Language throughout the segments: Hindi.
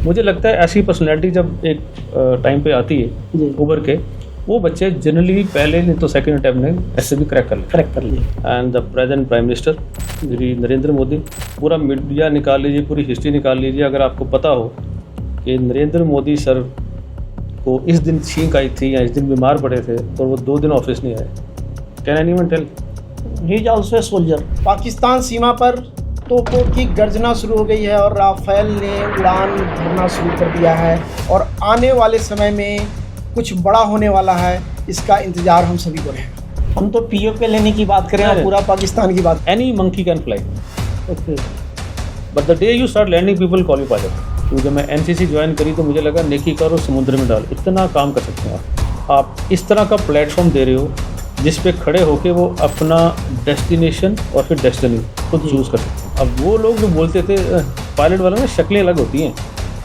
मुझे लगता है ऐसी पर्सनैलिटी जब एक टाइम पे आती है उभर के, वो बच्चे जनरली पहले नहीं तो सेकंड अटैम्प्ट में ऐसे भी क्रैक कर लिए। And the present prime minister Shri Narendra Modi, पूरा मीडिया निकाल लीजिए, पूरी हिस्ट्री निकाल लीजिए, अगर आपको पता हो कि नरेंद्र मोदी सर को इस दिन छींक आई थी या इस दिन बीमार पड़े थे तो वो 2 दिन ऑफिस नहीं आए। Can anyone tell? He is also a soldier. Pakistan सीमा पर तोपों की गर्जना शुरू हो गई है और राफेल ने उड़ान भरना शुरू कर दिया है और आने वाले समय में कुछ बड़ा होने वाला है, इसका इंतजार हम सभी को रहेगा। हम तो पीओके लेने की बात करें और पूरा पाकिस्तान की बात। Any monkey can fly, okay, but the day you start landing people call you pilot. तो जब मैं एनसीसी ज्वाइन करी तो मुझे लगा नेकी करो समुद्र में डाल, इतना काम कर सकते हैं आप इस तरह का प्लेटफॉर्म दे रहे हो जिस पे खड़े होके वो अपना डेस्टिनेशन और फिर डेस्टिनी खुद चूज़ कर सकते हैं। अब वो लोग जो बोलते थे पायलट वालों में शक्लें अलग होती हैं,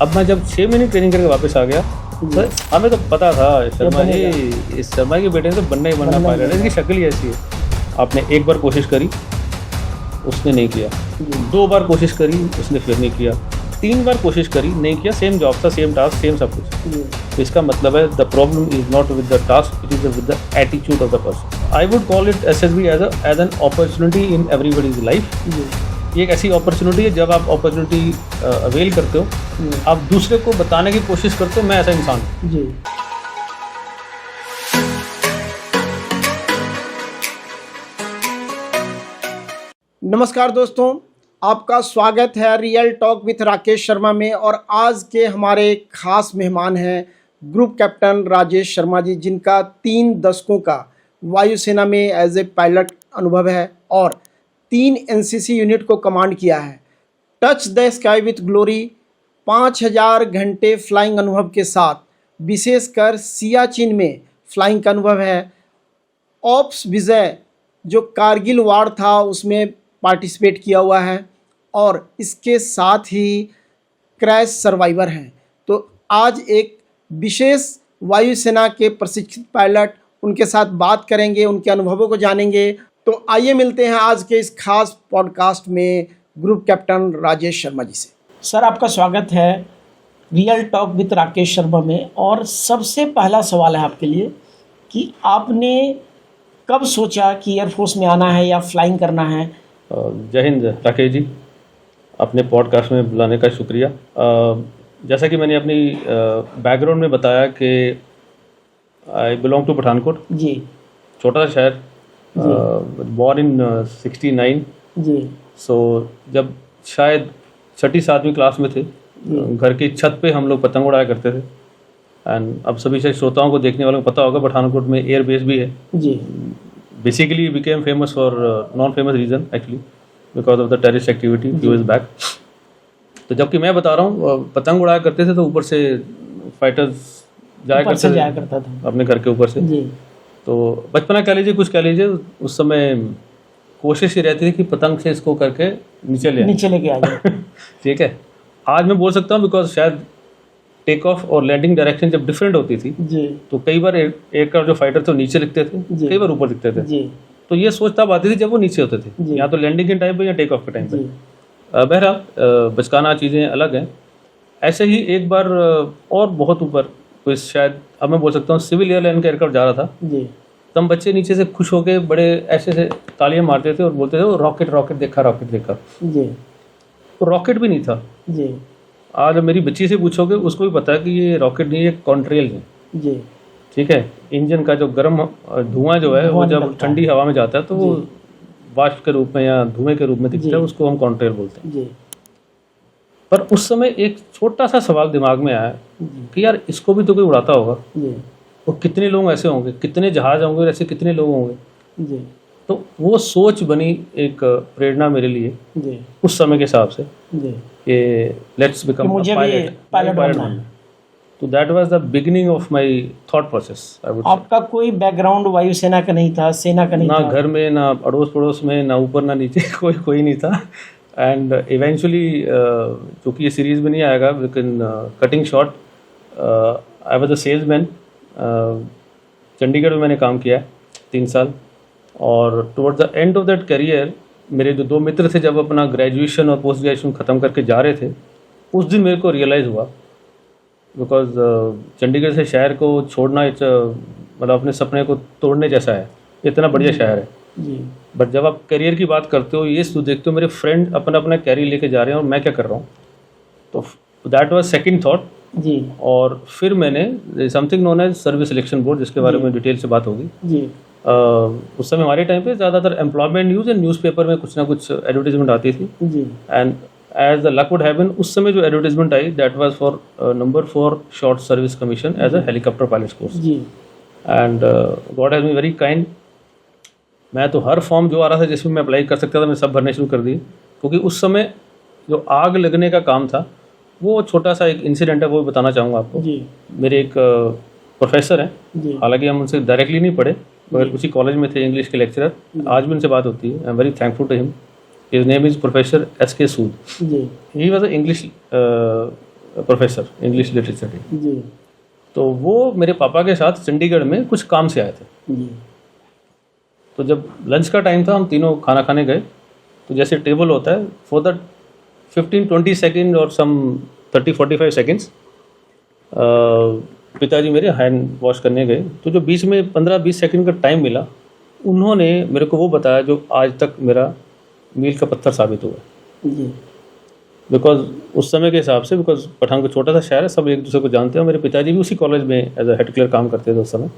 अब मैं जब 6 महीने ट्रेनिंग करके वापस आ गया सर, हमें तो पता था शर्मा जी, इस शर्मा के बेटे ने तो बनना ही बनना पायलट, इसकी शक्ल ही ऐसी है। आपने एक बार कोशिश करी, उसने नहीं किया, 2 बार कोशिश करी, उसने फिर नहीं किया, 3 बार कोशिश करी, नहीं किया, सेम जॉब था, सेम टास्क, सेम सब कुछ। तो इसका मतलब है the problem is not with the task, it is with the attitude of the person. I would call it SSB as an opportunity in everybody's life. ये एक ऐसी अपॉर्चुनिटी है, जब आप अपॉर्चुनिटी अवेल करते हो, आप दूसरे को बताने की कोशिश करते हो मैं ऐसा इंसान हूँ। जी। नमस्कार दोस्तों, आपका स्वागत है real talk with Rakesh Sharma में। और आज के हमारे खास मेहमान हैं ग्रुप कैप्टन राजेश शर्मा जी, जिनका 3 दशकों का वायुसेना में एज ए पायलट अनुभव है और 3 एनसीसी यूनिट को कमांड किया है। Touch the sky with glory, 5000 घंटे फ्लाइंग अनुभव के साथ, विशेषकर सियाचिन में फ्लाइंग का अनुभव है। ऑप्स विजय जो कारगिल वार था उसमें पार्टिसिपेट किया हुआ है और इसके साथ ही क्रैश सर्वाइवर हैं। तो आज एक विशेष वायुसेना के प्रशिक्षित पायलट, उनके साथ बात करेंगे, उनके अनुभवों को जानेंगे। तो आइए मिलते हैं आज के इस खास पॉडकास्ट में ग्रुप कैप्टन राजेश शर्मा जी से। सर, आपका स्वागत है real talk with Rakesh Sharma में। और सबसे पहला सवाल है आपके लिए कि आपने कब सोचा कि एयरफोर्स में आना है या फ्लाइंग करना है? जय हिंद राकेश जी, अपने पॉडकास्ट में बुलाने का शुक्रिया। जैसा कि मैंने अपनी बैकग्राउंड में बताया कि आई बिलोंग टू पठानकोट जी, छोटा सा शहर, बॉर्न इन 69 जी। सो जब शायद 6ठी-7वीं क्लास में थे, घर की छत पे हम लोग पतंग उड़ाया करते थे। एंड अब सभी शायद श्रोताओं को, देखने वालों को पता होगा पठानकोट में एयर बेस भी है जी। Basically became famous for non famous reason actually because of the terrorist activity few years back. तो जबकि मैं बता रहा हूँ पतंग उड़ाया करते थे तो ऊपर से फाइटर्स जाया करता था अपने घर के ऊपर से जी। तो बचपना कह लीजिए, कुछ कह लीजिए, उस समय कोशिश ये रहती थी कि पतंग से इसको करके नीचे लेके आ जाए। ठीक है, आज मैं बोल सकता हूँ बिकॉज शायद टेक ऑफ और लैंडिंग डायरेक्शन जब डिफरेंट होती थी जी, तो कई बार एयरक्राफ्ट जो फाइटर थे नीचे दिखते थे, कई बार ऊपर दिखते थे जी। तो ये सोच तब आती थी जब वो नीचे होते थे, या तो लैंडिंग के टाइम पे या टेक ऑफ के टाइम पे। बहरहाल बचकाना चीज़ें अलग हैं। ऐसे ही एक बार और बहुत ऊपर कोई शायद अब मैं बोल सकता हूँ सिविल एयरलाइन का एयरक्राफ्ट जा रहा था जी। तब बच्चे नीचे से खुश होके बड़े ऐसे से तालियां मारते थे और बोलते थे रॉकेट रॉकेट देखा, रॉकेट देखा। जी। तो रॉकेट भी नहीं था जी। आज मेरी बच्ची से पूछोगे उसको भी पता है कि ये रॉकेट नहीं, ये कॉन्ट्रेल है। जी। ठीक है, इंजन का जो गर्म धुआं जो है वो जब ठंडी हवा में जाता है तो वो वाष्प के रूप में या धुएं के रूप में दिखता है, उसको हम कॉन्ट्रेल बोलते हैं। जी। पर उस समय एक छोटा सा सवाल दिमाग में आया कि यार इसको भी तो कोई उड़ाता होगा, और कितने लोग ऐसे होंगे, कितने जहाज होंगे, ऐसे कितने लोग होंगे। जी। तो वो सोच बनी एक प्रेरणा मेरे लिए जी। उस समय के हिसाब से जी। कि लेट्स बिकम मुझे भी पायलट बनना है। तो that was the beginning of my thought process. I would आपका कोई बैकग्राउंड वायुसेना का नहीं था, सेना का नहीं ना था? घर में, ना अड़ोस पड़ोस में, ना ऊपर ना नीचे कोई नहीं था। एंड इवेंचुअली चूँकि ये सीरीज में नहीं आएगा लेकिन cutting short, I was a salesman. Chandigarh में मैंने काम किया है 3 साल, और toward the end of that career मेरे जो 2 मित्र थे जब अपना ग्रेजुएशन और पोस्ट ग्रेजुएशन ख़त्म करके जा रहे थे, उस दिन मेरे को रियलाइज़ हुआ बिकॉज चंडीगढ़ से शहर को छोड़ना मतलब अपने सपने को तोड़ने जैसा है, इतना बढ़िया शहर है। जी बट जब आप करियर की बात करते हो, ये देखते हो मेरे फ्रेंड अपना अपना कैरियर लेके जा रहे हैं और मैं क्या कर रहा हूँ, तो दैट वाज सेकंड थॉट। जी और फिर मैंने something known as service selection board, जिसके बारे में डिटेल से बात होगी। जी उस समय हमारे टाइम पे ज़्यादातर एम्प्लॉयमेंट न्यूज़ एंड न्यूज़पेपर में कुछ ना कुछ एडवर्टीजमेंट आती थी। जी and as the luck would have been, उस समय जो एडवर्टीजमेंट आई that was for number 4 short service commission as a helicopter pilot course. जी and God has been very kind. मैं तो हर फॉर्म जो आ रहा था जिसमें मैं अप्लाई कर सकता था, मैं सब भरने शुरू कर दिए, क्योंकि उस समय जो आग लगने का काम था, वो छोटा सा एक इंसिडेंट है, वो भी बताना चाहूँगा आपको। जी मेरे एक प्रोफेसर हैं, जी हालांकि हम उनसे डायरेक्टली नहीं पढ़े, मगर उसी कॉलेज में थे, इंग्लिश के लेक्चरर। आज भी उनसे बात होती है। I am very thankful to him. His name is professor SK Sood. जी he was a English professor, English literature के। जी तो वो मेरे पापा के साथ चंडीगढ़ में कुछ काम से आए थे। जी तो जब लंच का टाइम था, हम तीनों खाना खाने गए। तो जैसे टेबल होता है, फॉर द 15-20 सेकेंड और सम 30-45 सेकेंड्स पिताजी मेरे हैंड वॉश करने गए। तो जो बीच में 15-20 सेकेंड का टाइम मिला, उन्होंने मेरे को वो बताया जो आज तक मेरा मील का पत्थर साबित हुआ। जी बिकॉज उस समय के हिसाब से, बिकॉज पठानकोट छोटा सा शहर है, सब एक दूसरे को जानते हैं। मेरे पिताजी भी उसी कॉलेज में एज अ हेड क्लर्क काम करते थे उस समय।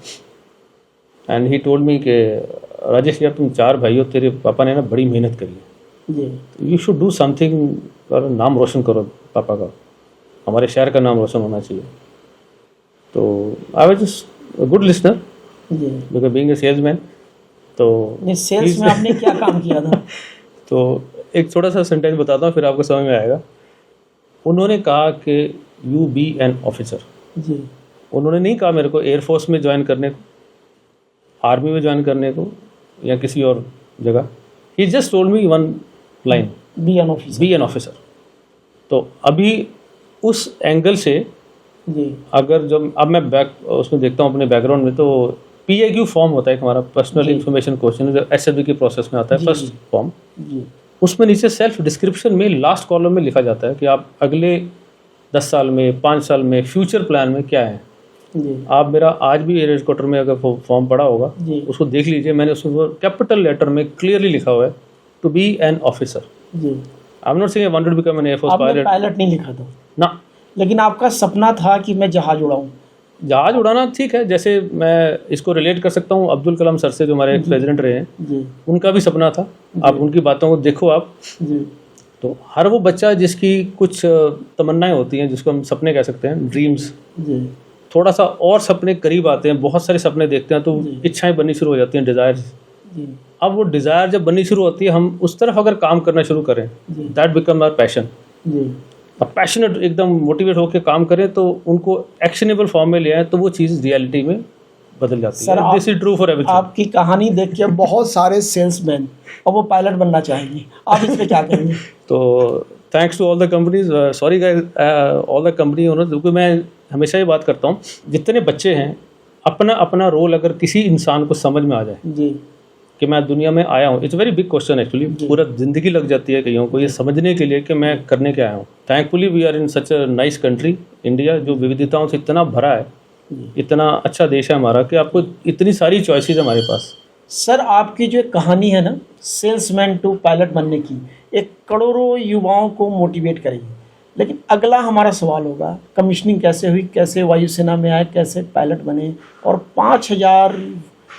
एंड ही टोल्ड मी कि राजेश यार, तुम 4 भाई हो, तेरे पापा ने ना बड़ी मेहनत करी है, जी यू शुड डू समथिंग, और नाम रोशन करो पापा का, हमारे शहर का नाम रोशन होना चाहिए। तो I was just good listener, जी बिकॉज बीइंग ए सेल्समैन। तो नहीं, सेल्स में आपने क्या काम किया था? तो एक छोटा सा सेंटेंस बताता हूँ, फिर आपको समझ में आएगा। उन्होंने कहा कि यू बी एन ऑफिसर। जी उन्होंने नहीं कहा मेरे को एयरफोर्स में ज्वाइन करने को, आर्मी में ज्वाइन करने को, या किसी और जगह। He just told me one line, be an officer. Be an officer. तो अभी उस एंगल से जी अगर जब अब मैं उसमें देखता हूँ अपने बैकग्राउंड में, तो PIQ फॉर्म होता है हमारा, पर्सनल इंफॉर्मेशन क्वेश्चन, जो SFB के प्रोसेस में आता है, फर्स्ट फॉर्म। जी उसमें नीचे सेल्फ डिस्क्रिप्शन में लास्ट कॉलम में लिखा जाता है कि आप अगले 10 साल में, 5 साल में, फ्यूचर प्लान में क्या है। जी आप मेरा आज भी एयर हेडक्वार्टर में अगर फॉर्म पड़ा होगा, जी उसको देख लीजिए। मैंने उसको कैपिटल लेटर में क्लियरली लिखा हुआ है, टू बी एन ऑफिसर। जी I am not saying I wanted to become an air force आपने पायलट पायलट नहीं लिखा था, ना। लेकिन आपका सपना था कि मैं जहाज उड़ाऊं। जहाज उड़ाना ठीक है, जैसे मैं इसको रिलेट कर सकता हूँ अब्दुल कलाम सर से, जो हमारे प्रेसिडेंट रहे हैं। जी उनका भी सपना था। आप उनकी बातों को देखो आप, जी तो हर वो बच्चा जिसकी कुछ तमन्नाएं होती हैं, जिसको हम सपने कह सकते हैं, ड्रीम्स, जी थोड़ा सा और सपने करीब आते हैं, बहुत सारे सपने देखते हैं, तो इच्छाएं बननी शुरू हो जाती हैं, डिज़ायर्स। जी अब वो डिज़ायर जब बननी शुरू होती है, हम उस तरफ अगर काम करना शुरू करें, जी दैट बिकम आवर पैशन। जी अब पैशनेट एकदम मोटिवेट होकर काम करें, तो उनको एक्शनेबल फॉर्म में ले आए, तो वो चीज़ रियलिटी में बदल जाती सर, है। This is true for everything. आपकी कहानी देख के बहुत सारे सेल्समैन और वो पायलट बनना चाहेंगे, आप इस पे क्या कहेंगे? तो thanks to all the companies, sorry guys, all the company owners, क्योंकि मैं हमेशा ये बात करता हूँ, जितने बच्चे हैं, अपना अपना रोल अगर किसी इंसान को समझ में आ जाए जी कि मैं दुनिया में आया हूँ, it's very big question actually. पूरा जिंदगी लग जाती है कईयों को ये समझने के लिए कि मैं करने क्या आया हूँ। Thankfully we are in such a nice country India, जो विविधताओं से इतना भरा है, इतना अच्छा देश है हमारा, कि आपको इतनी सारी चॉइसेस हमारे पास। सर, आपकी जो एक कहानी है ना, सेल्समैन टू पायलट बनने की, एक करोड़ों युवाओं को मोटिवेट करेगी। लेकिन अगला हमारा सवाल होगा, कमीशनिंग कैसे हुई, कैसे वायुसेना में आए, कैसे पायलट बने, और 5000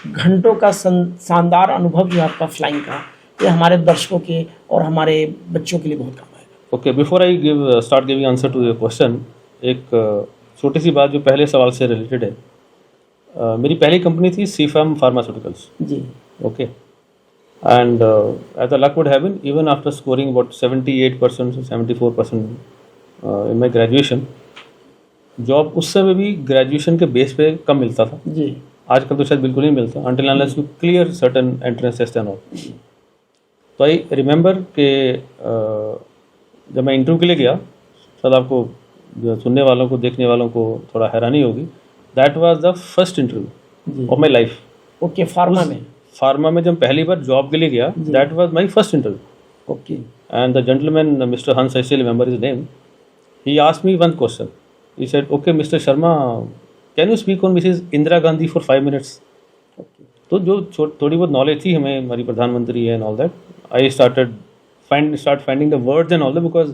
घंटों का शानदार अनुभव जो आपका फ्लाइंग का, ये हमारे दर्शकों के और हमारे बच्चों के लिए बहुत काम आएगा। Okay, before I start giving answer to your question, एक छोटी सी बात जो पहले सवाल से रिलेटेड है। मेरी पहली कंपनी थी सीफार्म फार्मास्यूटिकल्स। जी okay, and as a luck would have been, even after scoring about 78% 74% in my graduation, job उस समय भी ग्रेजुएशन के बेस पे कम मिलता था। जी आजकल तो शायद बिल्कुल नहीं मिलता, until unless you clear certain entrance test and all। तो आई रिमेंबर कि जब मैं इंटरव्यू के लिए गया, शायद आपको जो सुनने वालों को, देखने वालों को थोड़ा हैरानी होगी, that was the first interview of my life. Okay, pharma में जब पहली बार जॉब के लिए गया, that was my first interview. Okay and the gentleman mister Hans, I still remember his name, he asked me one question He said, "Okay, Mr. Sharma, can you speak on Mrs. Indira Gandhi for 5 minutes?" तो जो थोड़ी बहुत नॉलेज थी हमें हमारी प्रधानमंत्री है and all that, I start finding the words and all that, because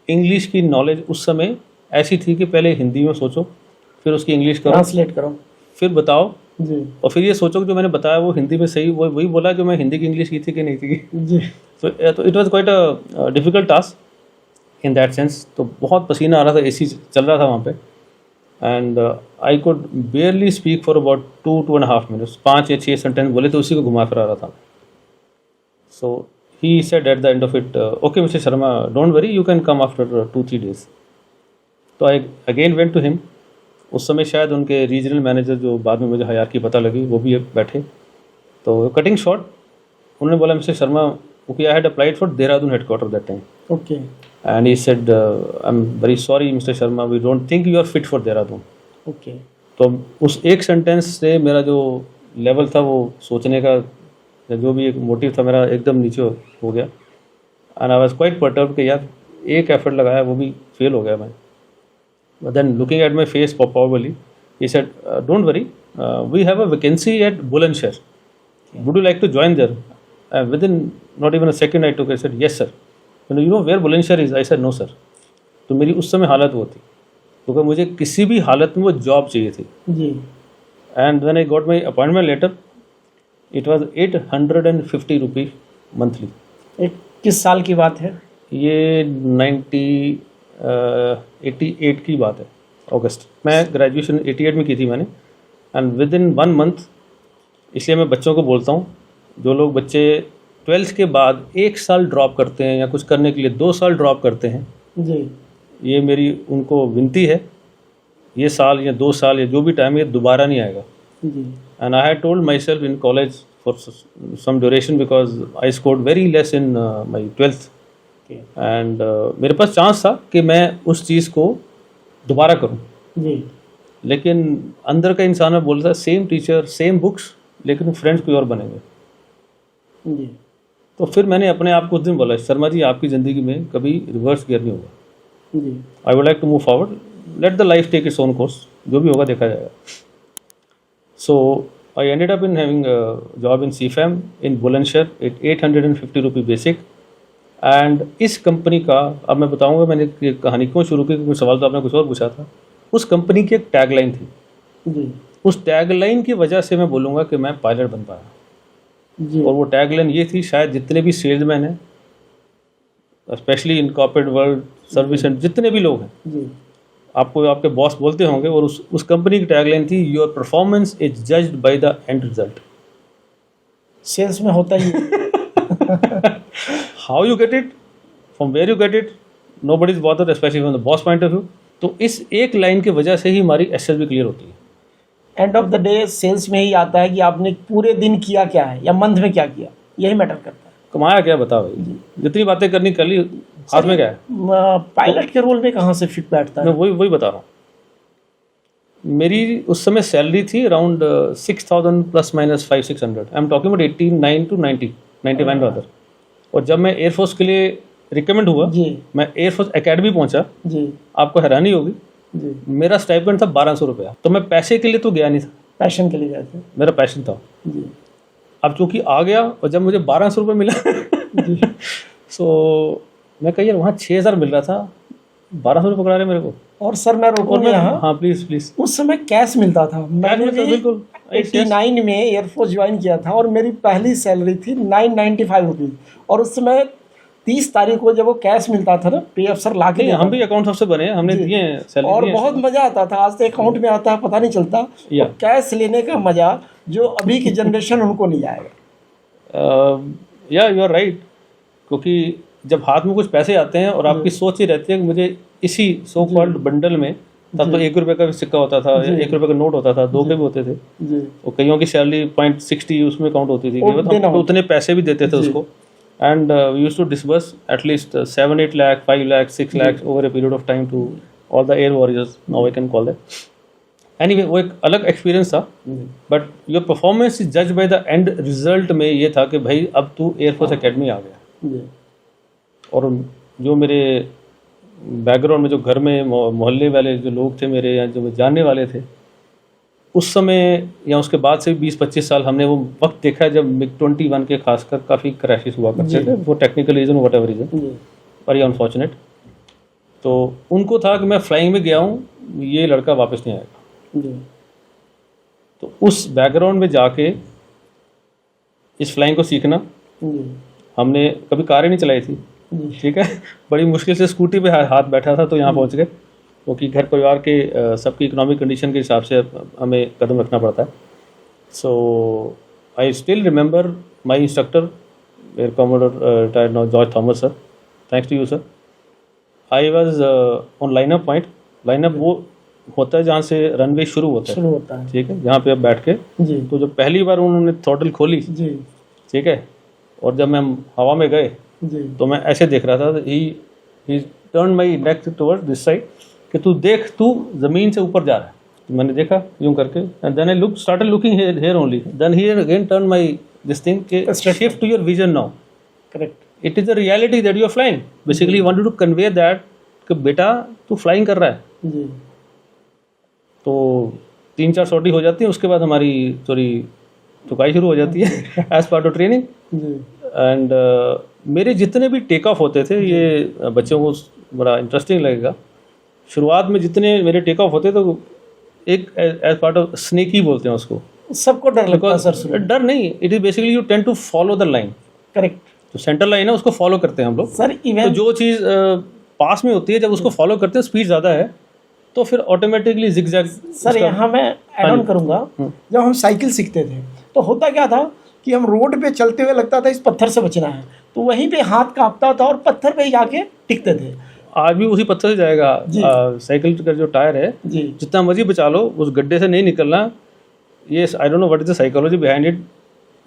English की नॉलेज उस समय ऐसी थी कि पहले हिंदी में सोचो, फिर उसकी इंग्लिश करो, ट्रांसलेट करो, फिर बताओ जी और फिर ये सोचो कि जो मैंने बताया वो हिंदी में सही वही बोला जो मैं हिंदी की इंग्लिश की थी कि नहीं थी। जी। तो it was quite a difficult task in that sense. तो बहुत पसीना आ रहा था, एसी चल रहा था वहाँ पे, and I could बेयरली speak for about 2.5 minutes. 5 या 6 सेंटेंस बोले तो उसी को घुमा फिरा रहा था। So he said at the end of it, okay mister Sharma, don't worry, you can come after 2-3 days। तो I again went to him. उस समय शायद उनके रीजनल मैनेजर जो बाद में मुझे हायर की पता लगी वो भी बैठे। तो कटिंग शॉर्ट, उन्होंने बोला mister Sharma, okay I had applied for Dehradun headquarter that time, okay, and he said, I am very sorry mister Sharma, we don't think you are fit for Dehradun. Okay. तो उस एक सेंटेंस से मेरा जो लेवल था वो सोचने का, जो भी एक मोटिव था मेरा, एकदम नीचे हो गया। And I was quite perturbed कि यार एक एफर्ट लगाया वो भी फेल हो गया मैं। But then looking at my face probably, he said, don't worry, we have a vacancy at Bulandshahr. Would you like to join there? Within not even a second I took, I said, yes sir. You know where Bulandshahr is? I said, no sir. तो मेरी उस समय हालत वो थी क्योंकि मुझे किसी भी हालत में वो जॉब चाहिए थी। जी। And when I got my appointment letter, it was 850 rupees monthly. किस साल की बात है? ये 88 की बात है, अगस्त। मैं ग्रेजुएशन 88 में की थी मैंने। एंड विद इन 1 मंथ, इसलिए मैं बच्चों को बोलता हूँ, जो लोग बच्चे 12th के बाद 1 साल ड्रॉप करते हैं या कुछ करने के लिए 2 साल ड्रॉप करते हैं, जी, ये मेरी उनको विनती है, ये साल या 2 साल या जो भी टाइम, ये दोबारा नहीं आएगा। जी। And I had told myself in college for some duration because I scored very less in my 12th। And मेरे पास चांस था कि मैं उस चीज़ को दोबारा करूं, जी, लेकिन अंदर का इंसान में बोलता है सेम टीचर सेम बुक्स, लेकिन फ्रेंड्स कोई और बनेंगे। जी। तो फिर मैंने अपने आप को उस दिन बोला, शर्मा जी आपकी ज़िंदगी में कभी रिवर्स गियर नहीं होगा। जी। I would like to move forward, let the life take its own course, जो भी होगा देखा जाएगा। So I ended up in having job in CFAM in Bulandshahr at 850 rupee basic. And इस कंपनी का, अब मैं बताऊंगा मैंने ये कहानी क्यों शुरू की, क्योंकि सवाल तो आपने कुछ और पूछा था। उस कंपनी की एक टैगलाइन थी, जी, उस टैगलाइन की वजह से मैं बोलूँगा कि मैं पायलट बन पाया। जी। और वो टैगलाइन ये थी, शायद जितने भी सेल्समैन हैं, specially in corporate world service and जितने भी लोग हैं, जी, आपको आपके बॉस बोलते होंगे, और उस कंपनी की टैगलाइन थी, your performance is judged by the end result. Sales में होता ही how you get it, from where you get it, nobody is bothered, specially from the boss point of view. तो इस एक लाइन की वजह से ही हमारी SSB क्लियर होती है। End of the day sales में ही आता है कि आपने पूरे दिन किया क्या है या मंथ में क्या किया, यही मैटर करता है। कमाया क्या, बता भाई, जितनी बातें करनी कर ली, हाथ में क्या है। पायलट के रोल में कहाँ से फिट बैठता मैं है? वही बता रहा हूँ। मेरी उस समय सैलरी थी around 6,000 plus minus 500-600। I am talking about 89 to 91 rather. और जब मैं एयरफोर्स के लिए रिकमेंड हुआ, जी, मैं एयरफोर्स एकेडमी पहुंचा, जी, आपको हैरानी होगी, जी। मेरा स्टाइपेंड था 1200 रुपया। तो मैं पैसे के लिए तो गया नहीं था, पैशन के लिए गए थे। मेरा पैशन था। जी, अब चूंकि आ गया और जब मुझे 1200 रुपये मिला जी। सो मैं कही यार वहाँ 6000 मिल रहा था, 1200 रुपये पकड़ा रहे मेरे को। और सर मैं और रोकूंगा मैं, यहाँ, हाँ प्लीज प्लीज। उस समय कैश मिलता था। मैंने मिलता था, भी बिल्कुल। 89 में एयरफोर्स ज्वाइन किया था और मेरी पहली सैलरी थी 995 रुपीज़। और उस समय 30 तारीख को जब वो कैश मिलता था ना, पे अफसर ला के नहीं, हम भी अकाउंट ऑफिसर बने हैं, हमने जी। दिए हैं सैलरी, और दिए हैं। बहुत मजा आता था। आज तो अकाउंट में आता है पता नहीं चलता, या। और कैश लेने का मजा जो अभी की जनरेशन उनको नहीं आएगा। या यू आर राइट, क्योंकि जब हाथ में कुछ पैसे आते हैं और आपकी सोच ही रहती है कि मुझे इसी सो कॉल्ड बंडल में, तब तो 1 रुपये का भी सिक्का होता था, 1 रुपये का नोट होता था, 2 के भी होते थे, जी, और कईयों की सैलरी 0.60 उसमें काउंट होती थी, वो तो देना हम होता। उतने पैसे भी देते थे उसको। And we used to disburse at least 7-8 lakh, 5 lakh, 6 lakh over a period of time to all the air warriors, now I can call that. Anyway, वो एक अलग एक्सपीरियंस था। बट योर परफॉर्मेंस इज जज बाय द एंड रिजल्ट में ये था कि भाई अब तू एयरफोर्स एकेडमी आ गया। जी, और जो मेरे बैकग्राउंड में जो घर में मोहल्ले वाले जो लोग थे मेरे, या जो जानने वाले थे, उस समय या उसके बाद से 20-25 साल हमने वो वक्त देखा है जब मिग 21 के खासकर काफ़ी क्रैशेस हुआ करते थे, वो technical reason what ever reason, very unfortunate. तो उनको था कि मैं फ्लाइंग में गया हूँ, ये लड़का वापस नहीं आएगा। तो उस बैकग्राउंड में जाके इस फ्लाइंग को सीखना, हमने कभी कार ही नहीं चलाई थी, ठीक है, बड़ी मुश्किल से स्कूटी पे हाथ बैठा था तो यहाँ पहुँच गए, क्योंकि घर परिवार के सबकी इकोनॉमिक कंडीशन के हिसाब से हमें कदम रखना पड़ता है। So I still remember my instructor air commodore retired now George Thomas sir, thanks to you sir. I was on lineup point. Lineup वो होता है जहाँ से रनवे शुरू होता है, ठीक है, जहाँ पे आप बैठ के, तो जब पहली बार उन्होंने थ्रॉटल खोली, ठीक है, और जब मैं हवा में गए तो मैं ऐसे देख रहा था, ही turn my neck toward this side कि तू देख, तू जमीन से ऊपर जा रहा है। तो मैंने देखा यूं करके, and then I started looking here only, then he again turn my this thing कि shift to your vision now, correct, it is a reality that you are flying, basically wanted to convey that कि बेटा तू फ्लाइंग कर रहा है। तो 3-4 सॉर्टी हो जाती है, उसके बाद हमारी थोड़ी थकाई शुरू हो जाती है as part of training. And मेरे जितने भी टेक ऑफ होते थे, ये बच्चों को बड़ा इंटरेस्टिंग लगेगा, शुरुआत में जितने मेरे टेक ऑफ होते तो एक एज पार्ट ऑफ स्नेक ही बोलते हैं उसको, सबको डर लगता है सर। डर नहीं, it is basically you tend to follow the line, correct, जो सेंटर लाइन है उसको फॉलो करते हैं हम लोग सर। तो जो चीज़ पास में होती है, जब उसको फॉलो करते हैं, स्पीड ज़्यादा है, तो फिर ऑटोमेटिकली जिगजैग। सर यहाँ मैं ऐड ऑन करूँगा, जब हम साइकिल सीखते थे तो होता क्या था कि हम रोड पे चलते हुए लगता था इस पत्थर से बचना है, तो वहीं पे हाथ कांपता था और पत्थर पे ही जाके टिकते थे। आज भी उसी पत्थर से जाएगा साइकिल का जो टायर है, जितना मर्जी बचा लो, उस गड्ढे से नहीं निकलना। ये आई don't know what is the psychology behind it,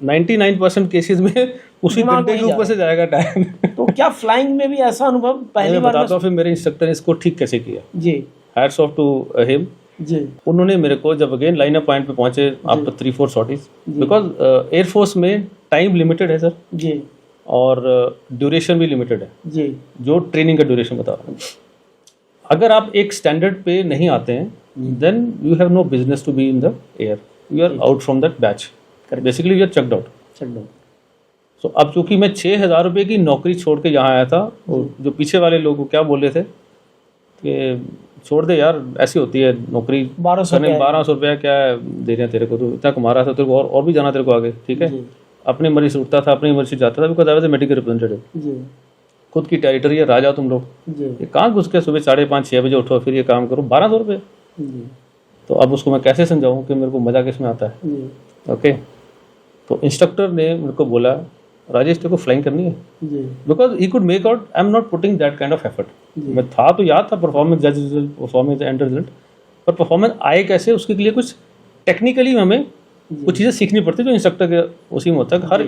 99% cases में उसी गड्ढे के ऊपर से जाएगा टायर। तो क्या फ्लाइंग में भी ऐसा अनुभव पहली बार? बताता हूँ फिर मेरे इंस्ट्रक्टर ने इसको ठीक कैसे किया जी, हैट्स ऑफ टू हिम जी। उन्होंने मेरे को जब अगेन लाइन अप पॉइंट पे पहुंचे आफ्टर 3-4 सॉर्टीज, बिकॉज एयरफोर्स में टाइम लिमिटेड है सर जी, और ड्यूरेशन भी लिमिटेड है जी, जो ट्रेनिंग का ड्यूरेशन बता रहा हूँ। अगर आप एक स्टैंडर्ड पे नहीं आते हैं, then you have no business to be in the air, you are out from that batch, basically you are checked out. So अब चूंकि मैं 6,000 रुपये की नौकरी छोड़ के यहाँ आया था, और जो पीछे वाले लोग क्या बोल रहे थे कि छोड़ दे यार, ऐसी होती है नौकरी, 1200 रुपया क्या दे रहे हैं तेरे को, तो इतना कमा रहा था, तेरे को और भी जाना तेरे को आगे, ठीक है, अपनी मर्जी से उठता था, अपनी मर्जी से जाता था, because I was a medical representative, खुद की टेरिटरी है, राजा तुम लोग, ये कहाँ घुस के सुबह 5:30-6 बजे उठो फिर ये काम करो, 1200 रुपये। तो अब उसको मैं कैसे समझाऊँ कि मेरे को मजा किस में आता है। ओके, तो इंस्ट्रक्टर ने मेरे को बोला, राजेश तेरे को फ्लाइंग करनी है, because he could make out I am not putting that kind of effort. मैं था तो याद था परफॉर्मेंस, जज रिजल्ट, परफॉर्मेंस एंड रिजल्ट, पर परफॉर्मेंस आए कैसे, उसके लिए कुछ टेक्निकली हमें कुछ चीज़ें सीखनी पड़ती है, जो इंस्ट्रक्टर के उसी में होता है। हर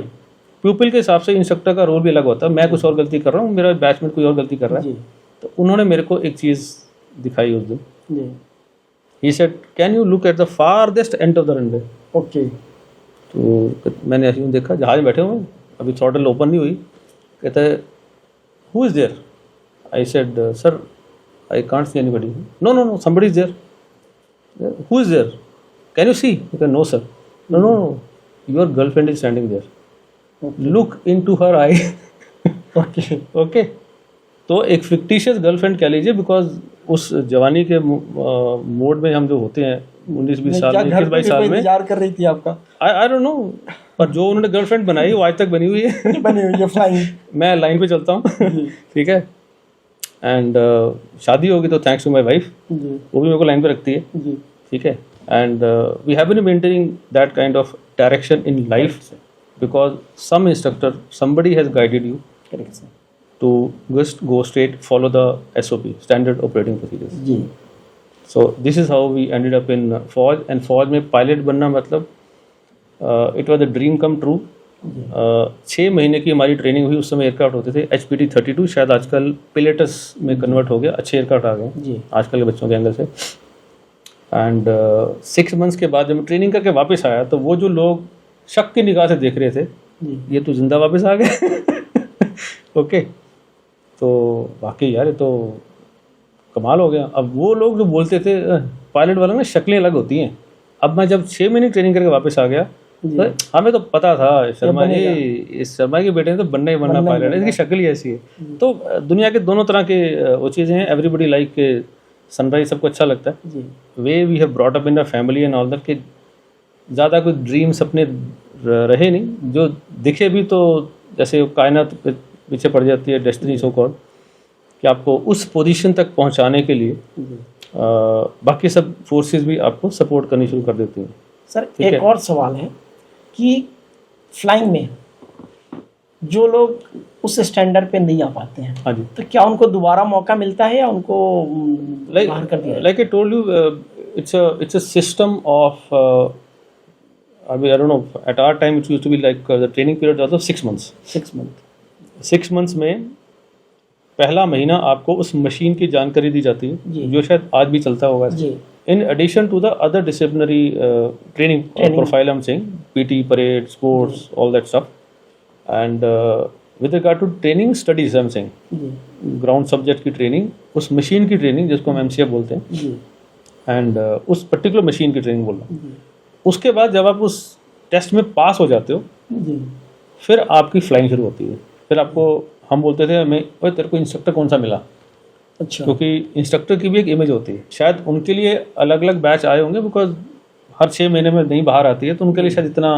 प्यूपिल के हिसाब से इंस्ट्रक्टर का रोल भी अलग होता है। मैं कुछ और गलती कर रहा हूँ, मेरा बैचमेट कोई और गलती कर रहा है, तो उन्होंने मेरे को एक चीज़ दिखाई उस दिन। He said, can you look at the farthest and of the runway. Okay, तो मैंने ऐसे देखा, जहाज में बैठे हुए, अभी थ्रॉटल ओपन नहीं हुई, कहता है who is there. I said sir I can't see anybody. No no no, somebody is there. Who is there, can you see? No sir. No no no, your girlfriend is standing there, look into her eye. Okay okay, तो एक फिक्टिशियस गर्लफ्रेंड कह लीजिए, बिकॉज उस जवानी के मोड में हम जो होते हैं 19-20 साल में, 21-22 साल में इंतजार कर रही थी आपका, आई डोंट नो, पर जो उन्होंने गर्लफ्रेंड बनाई वो आज तक बनी हुई है। बनी हुई है फ्लाइंग। मैं लाइन पे चलता हूँ, ठीक है, एंड शादी होगी तो थैंक्स टू माई वाइफ, वो भी मेरे को लाइन पे रखती है, ठीक है, and we have been maintaining that kind of direction in life, because some instructor, somebody has guided you to just go straight, follow the SOP, standard operating procedures. So this is how we ended up in फौज, and फौज में पायलट बनना मतलब it was a dream come true. 6 महीने की हमारी ट्रेनिंग हुई, उस समय एयरक्राफ्ट होते थे HPT 32, शायद आजकल पिलेटस में कन्वर्ट हो गया, अच्छे एयरक्राफ्ट आ गए आजकल के बच्चों के एंगल से। एंड 6 मंथ्स के बाद जब मैं ट्रेनिंग करके वापस आया, तो वो जो लोग शक की निगाह से देख रहे थे, ये तो जिंदा वापस आ गए। ओके, तो वाकई यार ये तो कमाल हो गया। अब वो लोग जो बोलते थे पायलट वाला ना शक्लें अलग होती हैं, अब मैं जब 6 महीने ट्रेनिंग करके वापस आ गया तो हमें तो पता था शर्मा जी, इस शर्मा के बेटे ने तो बनना ही बनना पायलट है, इसकी शक्ल ही ऐसी है। तो दुनिया के दोनों तरह के वो चीज़ें हैं। एवरीबडी लाइक के सनराइज सबको अच्छा लगता है। Way we have brought up in the family and all that कि ज़्यादा कोई ड्रीम्स अपने रहे नहीं, जो दिखे भी तो जैसे कायनात पीछे पड़ जाती है, डेस्टिनी सो कॉल्ड, कि आपको उस पोजीशन तक पहुंचाने के लिए बाकी सब फोर्सेस भी आपको सपोर्ट करनी शुरू कर देती हैं। सर एक और सवाल है कि फ्लाइंग में जो लोग उस स्टैंडर्ड पे नहीं आ पाते हैं, हाँ जी, तो क्या उनको दोबारा मौका मिलता है या उनको बाहर कर दिया? Like I told you, it's a system of I don't know, at our time it used to be like the training period was of 6 months. 6 months में पहला महीना आपको उस मशीन की जानकारी दी जाती है जो शायद आज भी चलता होगा। In addition to the other disciplinary training profile I'm saying, PT, parade, sports, all that stuff, and with regard to training studies I'm saying, ground subject की ट्रेनिंग, उस मशीन की ट्रेनिंग जिसको हम MCF बोलते हैं, एंड उस पर्टिकुलर मशीन की ट्रेनिंग बोल रहा हूँ। उसके बाद जब आप उस टेस्ट में पास हो जाते हो फिर आपकी फ्लाइंग शुरू होती है। फिर आपको हम बोलते थे हमें, ओए तेरे को इंस्ट्रक्टर कौन सा मिला? अच्छा, क्योंकि इंस्ट्रक्टर की भी एक इमेज होती है। शायद उनके लिए अलग अलग बैच आए होंगे, बिकॉज हर 6 महीने में नहीं बाहर आती है, तो उनके लिए शायद इतना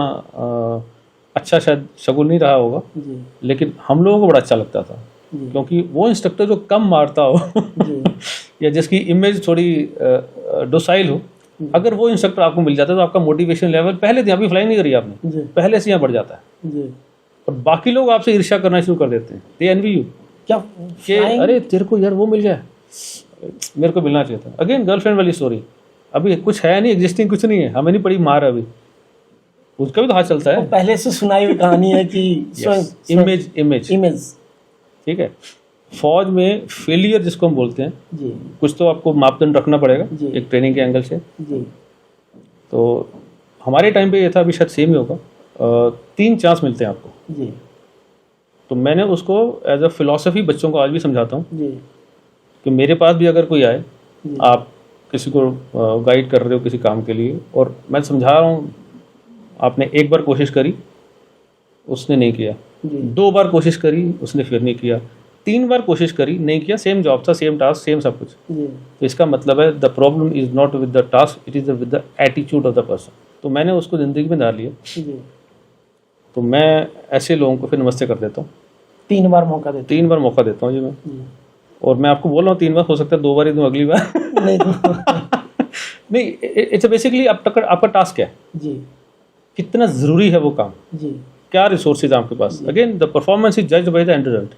अच्छा शायद शगुन नहीं रहा होगा, लेकिन हम लोगों को बड़ा अच्छा लगता था क्योंकि वो इंस्ट्रक्टर जो कम मारता हो या जिसकी इमेज थोड़ी डोसाइल हो, अगर वो इंस्ट्रक्टर आपको मिल जाता है तो आपका मोटिवेशन लेवल पहले से, अभी फ्लाइंग नहीं करी आपने, पहले से यहाँ बढ़ जाता है और बाकी लोग आपसे ईर्ष्या करना शुरू कर देते हैं। दे एनवी यू, क्या कि अरे तेरे को यार वो मिल जाए, मेरे को मिलना चाहिए था। अगेन गर्लफ्रेंड वाली स्टोरी, अभी कुछ है नहीं, एग्जिस्टिंग कुछ नहीं है, हमें नहीं पड़ी मार, अभी उसका भी तो हाथ चलता है। पहले से सुनाई हुई कहानी है कि इमेज ठीक है। फौज में फेलियर जिसको हम बोलते हैं जी, कुछ तो आपको मापदंड रखना पड़ेगा एक ट्रेनिंग के एंगल से जी। तो हमारे टाइम पे ये था, अभी शायद सेम ही होगा, 3 चांस मिलते हैं आपको जी। तो मैंने उसको एज अ फिलॉसफी बच्चों को आज भी समझाता हूँ कि मेरे पास भी अगर कोई आए, आप किसी को गाइड कर रहे हो किसी काम के लिए, और मैं समझा रहा हूँ आपने एक बार कोशिश करी उसने नहीं किया, 2 बार कोशिश करी उसने फिर नहीं किया, 3 बार कोशिश करी नहीं किया, सेम जॉब था, सेम टास्क, सेम सब कुछ, तो इसका मतलब है the problem is not with the task, it is with the attitude of the person. तो मैंने उसको ज़िंदगी में डाल लिया, तो मैं ऐसे लोगों को फिर नमस्ते कर देता हूँ। 3 बार मौका देता हूँ, 3 बार मौका देता हूँ जी मैं, और मैं आपको बोल रहा हूँ 3 बार, हो सकता है 2 बार ही दूँ अगली बार नहीं, इट्स बेसिकली आपका टास्क है जी, कितना ज़रूरी है वो काम जी, क्या रिसोर्सेज आपके पास। Again the performance is judged by the end result.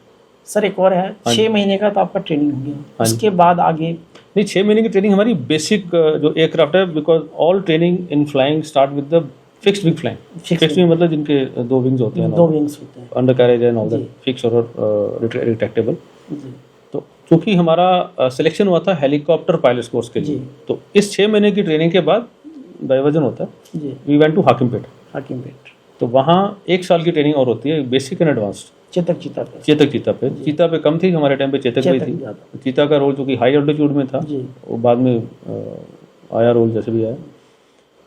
Sir एक और है, 6 महीने का तो आपका ट्रेनिंग हो गया, उसके बाद आगे नहीं, 6 महीने की ट्रेनिंग हमारी बेसिक जो एयरक्राफ्ट है, because all training in flying start with the fixed wing flying. Fixed wing मतलब जिनके 2 विंग्स होते हैं, 2 विंग्स होते हैं, under carriage and all that, fix और रिट्रैक्टेबल। तो क्योंकि हमारा सिलेक्शन हुआ था हेलीकॉप्टर पायलट कोर्स के लिए, तो इस 6 महीने की ट्रेनिंग के बाद डाइवर्जन होता है, वी वेंट टू हाकिमपेट। तो वहाँ 1 साल की ट्रेनिंग और होती है, बेसिक एंड एडवांस्ड। चीता पे कम थी, हमारे टाइम पे चेतक भी थी। चीता का रोल चूँकि हाई ऑल्टीट्यूड में था, वो बाद में आया रोल जैसे भी आया।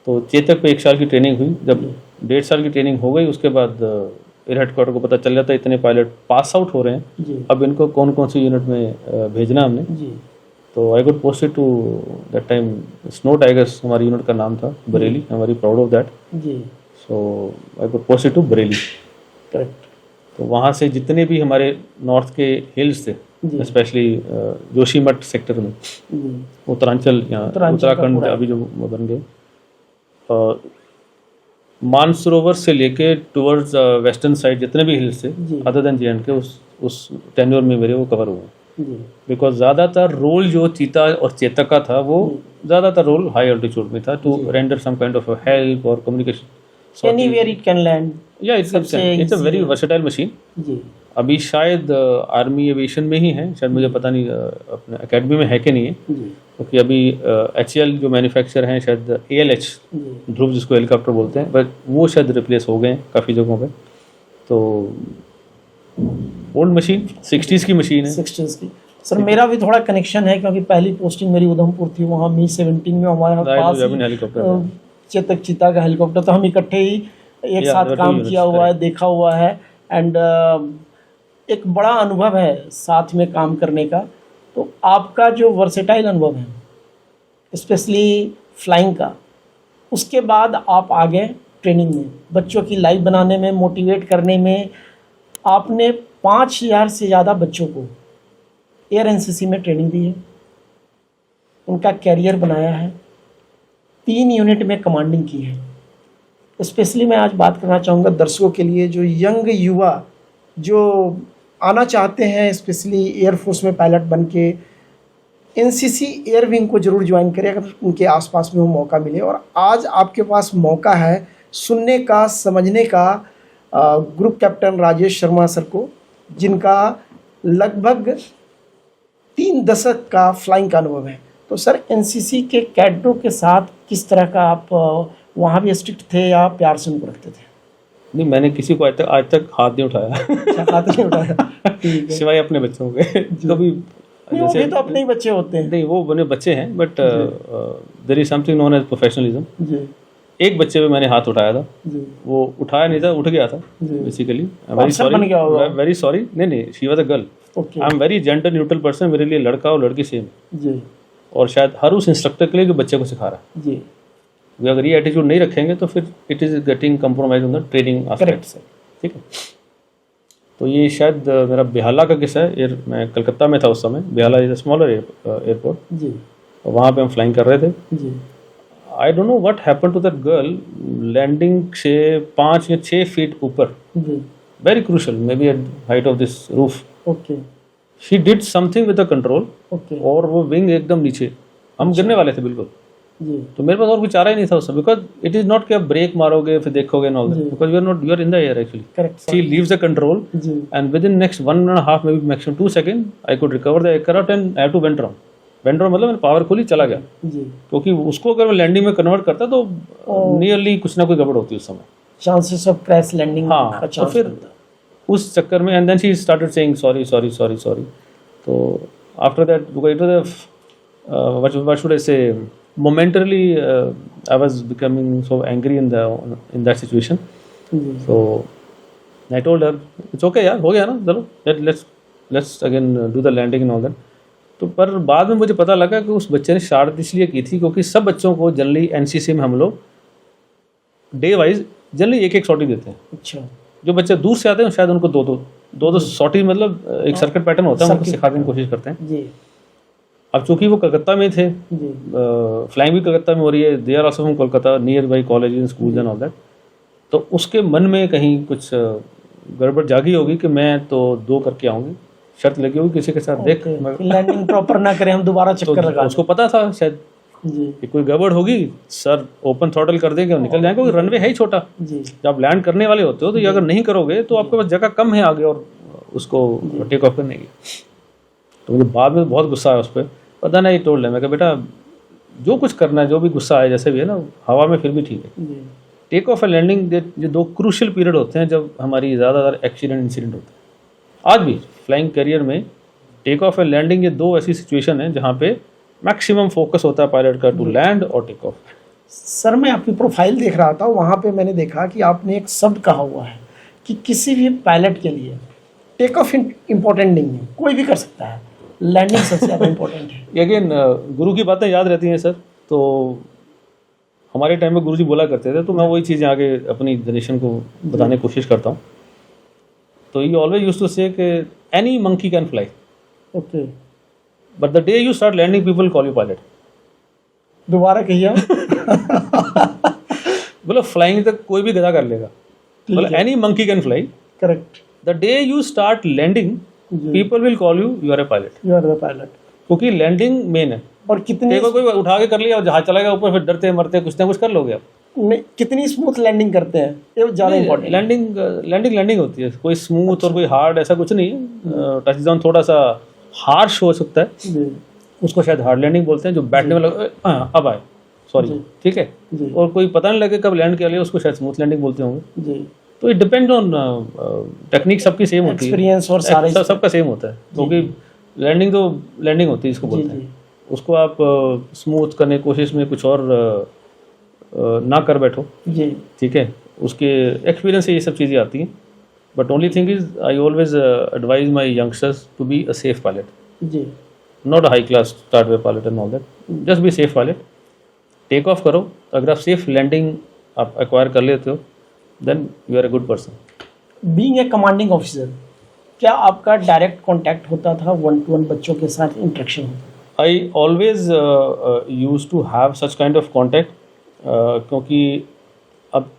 तो चेतक पे 1 साल की ट्रेनिंग हुई, जब 1.5 साल की ट्रेनिंग हो गई उसके बाद एयर हेडक्वार्टर को पता चल जाता है इतने पायलट पास आउट हो रहे हैं, अब इनको कौन कौन सी यूनिट में भेजना हमने। तो I got posted to that time snow tigers, हमारी यूनिट का नाम था, Bareilly. I am very proud of that. So I got posted to Bareilly, correct. तो वहाँ से जितने भी हमारे नॉर्थ के हिल्स थे, स्पेशली जोशीमठ सेक्टर में, उत्तरांचल, यहाँ उत्तराखंड अभी जो बन गए, मानसरोवर से लेके टुवर्ड्स वेस्टर्न साइड जितने भी हिल्स थे अदर देन JNK के, उस टेन्योर में मेरे वो कवर हुए। बिकॉज ज़्यादातर रोल जो चीता और चेतक का था, वो ज़्यादातर रोल हाई ऑल्टीट्यूड में था, to render some kind of help और communication. Anywhere it can land. Yeah, it's a very versatile machine. जी। अभी शायद आर्मी एविएशन में ही है, शायद मुझे पता नहीं अपने एकेडमी में है कि नहीं है, क्योंकि अभी HAL जो मैन्युफैक्चर हैं, शायद ALH ध्रुव जिसको हेलीकॉप्टर बोलते हैं, बट वो शायद रिप्लेस हो गए हैं काफ़ी जगहों पे। तो ओल्ड मशीन, 60s की मशीन है। 60s की। सर मेरा भी थोड़ा कनेक्शन है क्योंकि पहली पोस्टिंग मेरी उधमपुर थी, वहाँ मी 17 में हमारे पास ही चेतक चीता का हेलीकॉप्टर, तो हम इकट्ठे ही एक साथ काम किया हुआ है, देखा हुआ है। एंड एक बड़ा अनुभव है साथ में काम करने का। तो आपका जो वर्सेटाइल अनुभव है स्पेशली फ्लाइंग का, उसके बाद आप आगे ट्रेनिंग में बच्चों की लाइफ बनाने में, मोटिवेट करने में। आपने 5000 से ज़्यादा बच्चों को एयर एनसीसी में ट्रेनिंग दी है, उनका कैरियर बनाया है, 3 यूनिट में कमांडिंग की है। स्पेशली मैं आज बात करना चाहूँगा दर्शकों के लिए, जो यंग युवा जो आना चाहते हैं स्पेशली एयरफोर्स में पायलट बन के, एनसीसी एयर विंग को ज़रूर ज्वाइन करें अगर उनके आसपास में वो मौका मिले। और आज आपके पास मौका है सुनने का, समझने का group captain Rajesh Sharma sir को, जिनका लगभग 3 दशक का फ्लाइंग का अनुभव है। तो सर एनसीसी के कैडरों के साथ किस तरह का आप वहाँ भी स्ट्रिक्ट थे या प्यार से उनको रखते थे? नहीं, मैंने किसी को आज तक हाथ नहीं उठाया। हाथ नहीं उठाया, ठीक है। सिवाय अपने बच्चों के कभी वो भी तो अपने ही बच्चे होते हैं। नहीं, वो बने बच्चे हैं, but there is something known as professionalism जी। एक बच्चे पे मैंने हाथ उठाया था जी। वो उठाया नहीं था, उठ गया था बेसिकली। Very sorry. नहीं, she was a girl. I am very gender neutral person, मेरे लिए लड़का और लड़की सेम जी। और शायद हर उस इंस्ट्रक्टर के लिए जो बच्चे को सिखा रहा है जी, अगर ये एटीट्यूड नहीं रखेंगे तो फिर it is getting compromise on the training aspect से, ठीक है। तो ये शायद मेरा बेहाला का किस्सा है। मैं कलकत्ता में था उस समय। Behala is a smaller airport जी, वहाँ पे हम फ्लाइंग कर रहे थे जी। I don't know what happened to that girl, landing से 5 या 6 फीट ऊपर, very crucial, maybe at height of this roof. Okay, she did something with the control, और वो विंग एकदम नीचे, हम गिरने वाले थे बिल्कुल जी। तो मेरे पास और कोई चारा ही नहीं था उस समय, बिकॉज इट इज नॉट कि आप ब्रेक मारोगे फिर देखोगे and all that, because you are in the air actually. Correct, she leaves the control and within next 1.5 maybe maximum 2 second I could recover the aircraft and I have to went round मतलब मैंने पावर खुली चला गया जी। क्योंकि उसको अगर मैं लैंडिंग में कन्वर्ट करता तो नियरली कुछ ना कुछ गड़बड़ होती उस समय, चांसेस ऑफ क्रैश लैंडिंग। हाँ, तो फिर उस चक्कर में and then she started saying sorry sorry sorry sorry. तो after that it was what should I say, momentarily I was becoming so angry in that situation. So I told her it's okay यार, हो गया ना, चलो let's again do the landing and all that. तो पर बाद में मुझे पता लगा कि उस बच्चे ने शरारत इसलिए की थी क्योंकि सब बच्चों को जनरली एनसीसी में हम लोग डे वाइज जनरली एक सॉटी देते हैं। अच्छा, जो बच्चे दूर से आते हैं शायद उनको दो सॉटी, मतलब एक सर्किट पैटर्न होता है, उनको सिखाने की कोशिश करते हैं जी। अब चूंकि वो कलकत्ता में थे, फ्लाइंग भी कलकत्ता में हो रही है, they are also from Kolkata, nearby college and schools and all that, तो उसके मन में कहीं कुछ गड़बड़ जागी होगी कि मैं तो 2 करके आऊँगी, शर्त लगी होगी किसी के साथ, देख लैंडिंग प्रॉपर ना करें हम दोबारा चक्कर लगा। उसको पता था शायद कि कोई गड़बड़ होगी, सर ओपन थ्रॉटल कर देंगे और निकल जाएंगे, क्योंकि रनवे है ही छोटा। जब आप लैंड करने वाले होते हो तो ये अगर नहीं करोगे तो आपके पास जगह कम है आगे और उसको टेक ऑफ करने की। तो मुझे बाद में बहुत गुस्सा आया उस पर, पता नहीं टोल्ड है, मैं कहा बेटा जो कुछ करना है, जो भी गुस्सा आए जैसे भी है ना, हवा में फिर भी ठीक है। टेक ऑफ एंड लैंडिंग ये 2 क्रूशियल पीरियड होते हैं जब हमारी ज़्यादातर एक्सीडेंट इंसिडेंट होते हैं। आज भी फ्लाइंग करियर में टेक ऑफ एंड लैंडिंग ये 2 ऐसी सिचुएशन है जहाँ पे मैक्सिमम फोकस होता है पायलट का टू लैंड और टेक ऑफ। सर मैं आपकी प्रोफाइल देख रहा था, वहाँ पे मैंने देखा कि आपने एक शब्द कहा हुआ है कि किसी भी पायलट के लिए टेक ऑफ इम्पोर्टेंट नहीं है, कोई भी कर सकता है, लैंडिंग सबसे ज़्यादा इम्पोर्टेंट है। अगेन गुरु की बातें याद रहती हैं सर, तो हमारे टाइम में गुरुजी बोला करते थे, तो मैं वही चीज़ें आगे अपनी जनरेशन को बताने की कोशिश करता हूँ। तो you always used to say कि any monkey can fly, okay, but the day you start landing people call you pilot. दोबारा कहिए। बोलो फ्लाइंग तक कोई भी गधा कर लेगा, बोलो any monkey can fly, correct. The day you start landing people will call you are a pilot, you are the pilot, क्योंकि लैंडिंग मेन है। और कितनी कोई उठा के कर लिया और जहाज चला गया ऊपर, फिर डरते मरते कुछ ना कुछ कर लोगे आप। नहीं, कितनी स्मूथ लैंडिंग करते हैं ये ज़्यादा इम्पोर्टेंट। लैंडिंग होती है, कोई स्मूथ और कोई हार्ड ऐसा कुछ नहीं है। टच डाउन थोड़ा सा हार्श हो सकता है, उसको शायद हार्ड लैंडिंग बोलते हैं, जो बैठने में लगा अब आए सॉरी, ठीक है, और कोई पता नहीं लगे कब लैंड किया लिया, उसको शायद स्मूथ लैंडिंग बोलते होंगे। तो इट डिपेंड ऑन टेक्निक, सबकी सेम होती है, एक्सपीरियंस और सारे सबका सेम होता है, क्योंकि लैंडिंग तो लैंडिंग होती है, इसको जी बोलते जी हैं। उसको आप स्मूथ करने की कोशिश में कुछ और ना कर बैठो, जी ठीक है। उसके एक्सपीरियंस से ये सब चीज़ें आती हैं। But only thing is I always advise my youngsters to be a safe pilot, जी not a high class stalwart pilot and all that, just be safe pilot. Take off करो, अगर आप सेफ लैंडिंग आप एक्वायर कर लेते हो then you are a good person. Being a commanding officer, क्या आपका डायरेक्ट कांटेक्ट होता था, 1-to-1 बच्चों के साथ इंटरेक्शन होता था? I always use to have such kind of contact, क्योंकि अब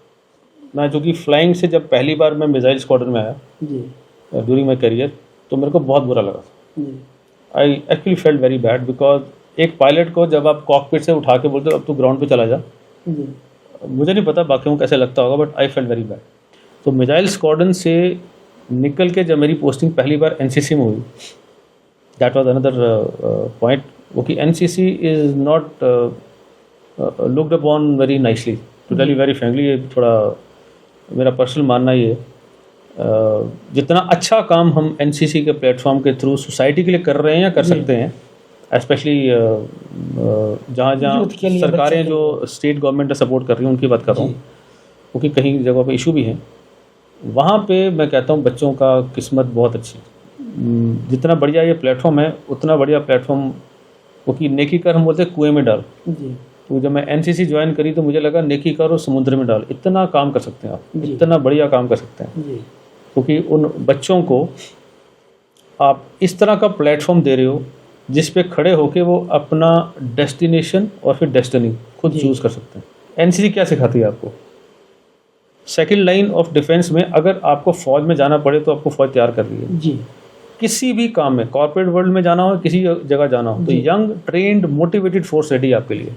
मैं जो कि फ्लाइंग से जब पहली बार मैं मिसाइल स्क्वाड्रन में आया जी ड्यूरिंग माई करियर, तो मेरे को बहुत बुरा लगा था। जी I actually felt very bad, because एक पायलट को जब आप कॉकपिट से उठा के बोलते हो अब तू ग्राउंड पे चला जा, जी मुझे नहीं पता बाकियों को कैसे लगता होगा, but I felt very bad. तो मिसाइल स्क्वाड्रन से निकल के जब मेरी पोस्टिंग पहली बार एनसीसी में हुई, दैट वाज अनदर पॉइंट, वो कि NCC is not looked upon very nicely, to tell you very frankly. ये थोड़ा मेरा पर्सनल मानना ये है, जितना अच्छा काम हम एनसीसी के प्लेटफॉर्म के थ्रू सोसाइटी के लिए कर रहे हैं या कर सकते हैं, स्पेशली जहाँ जहाँ Youth के लिए, सरकारें बच्चों के जो स्टेट गवर्नमेंट सपोर्ट कर रही हैं उनकी बात कर रहा हूँ, जी क्योंकि कहीं जगहों पे इशू भी हैं, वहाँ पे मैं कहता हूँ बच्चों का किस्मत बहुत अच्छी है। जितना बढ़िया ये प्लेटफॉर्म है उतना बढ़िया प्लेटफॉर्म, क्योंकि नेकी कर हम बोलते हैं कुएं में डाल। जी तो जब मैं एनसीसी ज्वाइन करी तो मुझे लगा नेकी कर और समुद्र में डाल, इतना काम कर सकते हैं आप, जी। इतना बढ़िया काम कर सकते हैं, जी क्योंकि उन बच्चों को आप इस तरह का प्लेटफॉर्म दे रहे हो जिस पे खड़े होके वो अपना डेस्टिनेशन और फिर डेस्टिनी खुद जी। चूज कर सकते हैं। एनसीसी क्या सिखाती है आपको? सेकंड लाइन ऑफ डिफेंस में अगर आपको फौज में जाना पड़े तो आपको फौज तैयार कर रही है। जी किसी भी काम में, कॉर्पोरेट वर्ल्ड में जाना हो, किसी जगह जाना हो, तो जी। Young trained motivated force ready आपके लिए,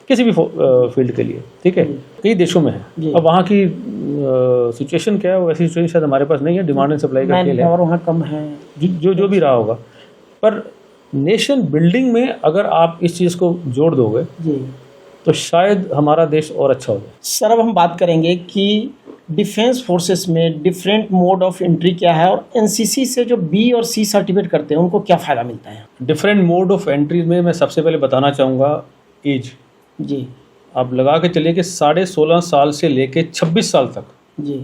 किसी भी फील्ड के लिए, ठीक है। जी। कई देशों में है, जी। अब वहाँ की सिचुएशन क्या है, वो ऐसी सिचुएशन शायद हमारे पास नहीं है, डिमांड एंड सप्लाई का मैन खेल है, पावर वहाँ कम है। जो भी रहा होगा। पर नेशन बिल्डिंग में अगर आप इस चीज़ को जोड़ दोगे जी तो शायद हमारा देश और अच्छा हो जाए। सर, अब हम बात करेंगे कि डिफेंस फोर्सेस में डिफरेंट मोड ऑफ एंट्री क्या है, और एनसीसी से जो बी और सी सर्टिफिकेट करते हैं उनको क्या फ़ायदा मिलता है? डिफरेंट मोड ऑफ एंट्री में मैं सबसे पहले बताना चाहूँगा एज। जी आप लगा के चलिए कि 16.5 साल से लेके 26 साल तक जी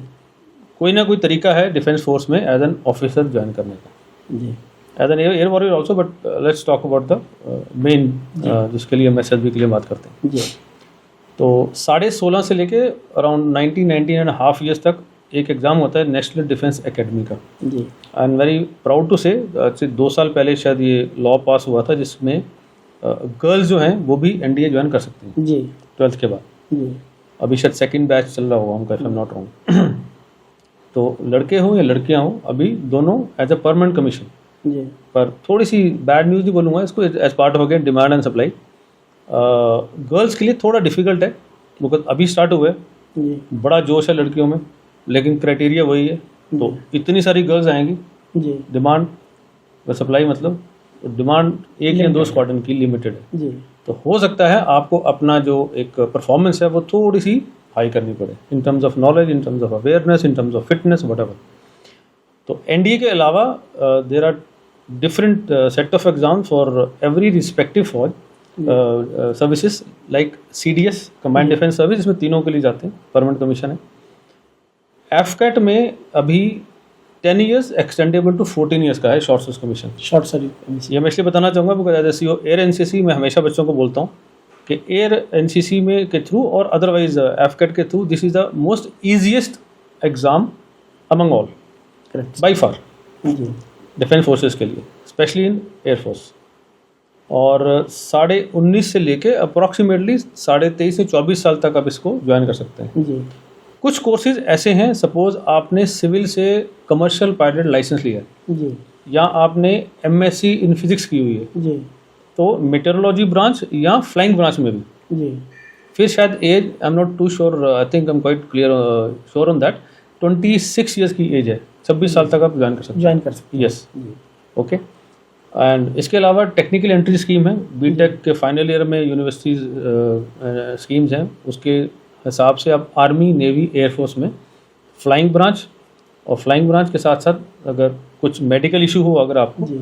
कोई ना कोई तरीका है डिफेंस फोर्स में एज एन ऑफिसर ज्वाइन करने का, जी as an air warrior also. But let's talk about the main, जिसके लिए हम एसएसबी के लिए बात करते हैं। जी तो 16.5 से लेके अराउंड 19.5 ईयर्स तक एक एग्ज़ाम होता है नेशनल डिफेंस एकेडमी का। जी I am very proud to say 2 साल पहले शायद ये लॉ पास हुआ था जिसमें गर्ल्स जो हैं वो भी एनडीए ज्वाइन कर सकती हैं जी 12th के बाद। जी अभी शायद सेकंड बैच चल रहा होगा उनका, if I am not wrong. तो लड़के हों या लड़कियां हों, अभी दोनों एज अ परमानेंट कमीशन। जी पर थोड़ी सी बैड न्यूज़ भी बोलूँगा इसको, as part of again demand and supply. Girls के लिए थोड़ा डिफिकल्ट है, बिकॉज अभी स्टार्ट हुआ है, जी बड़ा जोश है लड़कियों में, लेकिन क्राइटेरिया वही है। तो इतनी सारी गर्ल्स आएंगी, जी डिमांड व सप्लाई, मतलब डिमांड एक या 2 स्क्वाड्रन की लिमिटेड है। जी तो हो सकता है आपको अपना जो एक परफॉर्मेंस है वो थोड़ी सी हाई करनी पड़े, in terms of knowledge, in terms of awareness, in terms of fitness, whatever. तो एनडीए के अलावा there are different set of exam for every respective फॉज services, like CDS command defence service, इसमें तीनों के लिए जाते हैं, परमानेंट कमीशन है। एफकैट में अभी 10 ईयर्स एक्सटेंडेबल टू 14 ईयर्स का है short service commission. Short service. ये मैं इसलिए बताना चाहूँगा because as a CO air NCC में हमेशा बच्चों को बोलता हूँ कि एयर एनसीसी में के थ्रू और अदरवाइज एफकैट के through, this is the most easiest exam among all correct. By far जी डिफेंस फोर्सेस के लिए, स्पेशली इन एयरफोर्स। और 19.5 से लेके अप्रॉक्सीमेटली 23.5 से 24 साल तक आप इसको ज्वाइन कर सकते हैं। जी कुछ कोर्सेज ऐसे हैं, सपोज आपने सिविल से कमर्शियल पायलट लाइसेंस लिया है जी या आपने एमएससी इन फिजिक्स की हुई है, जी तो मेटेरोलॉजी ब्रांच या फ्लाइंग ब्रांच में भी जी फिर शायद age, I am not too sure, I think I am quite clear sure on that, 26 years की एज है, 26 साल तक आप ज्वाइन कर सकते हैं। ज्वाइन कर सकते हैं। Yes, ji okay. एंड इसके अलावा टेक्निकल एंट्री स्कीम है, बीटेक के फाइनल ईयर में यूनिवर्सिटीज स्कीम्स हैं, उसके हिसाब से आप आर्मी, नेवी, एयरफोर्स में फ्लाइंग ब्रांच, और फ्लाइंग ब्रांच के साथ साथ अगर कुछ मेडिकल इशू हो अगर आपको, जी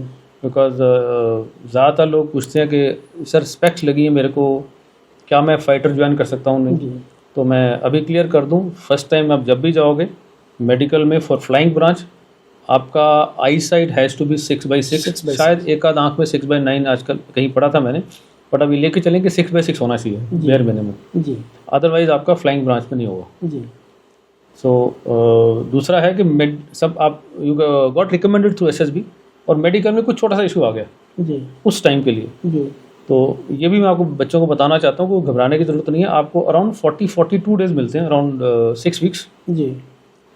बिकॉज ज़्यादातर लोग पूछते हैं कि सर स्पेक्स लगी है मेरे को, क्या मैं फाइटर ज्वाइन कर सकता हूँ? नहीं। जी तो मैं अभी क्लियर कर दूँ, फर्स्ट टाइम आप जब भी जाओगे मेडिकल में फॉर फ्लाइंग ब्रांच, आपका आई साइड हैज़ टू बी 6/6, शायद एक आध आँख में 6/9 आजकल कहीं पढ़ा था मैंने, बट अभी लेके चलें कि 6/6 होना चाहिए बेयर मिनिमम, जी अदरवाइज आपका फ्लाइंग ब्रांच में नहीं होगा। जी सो दूसरा है कि सब आप you got recommended through SSB, और मेडिकल में कुछ छोटा सा इशू आ गया जी उस टाइम के लिए, जी तो ये भी मैं आपको बच्चों को बताना चाहता हूँ कि घबराने की ज़रूरत नहीं है। आपको अराउंड 42 डेज मिलते हैं, अराउंड 6 वीक्स, जी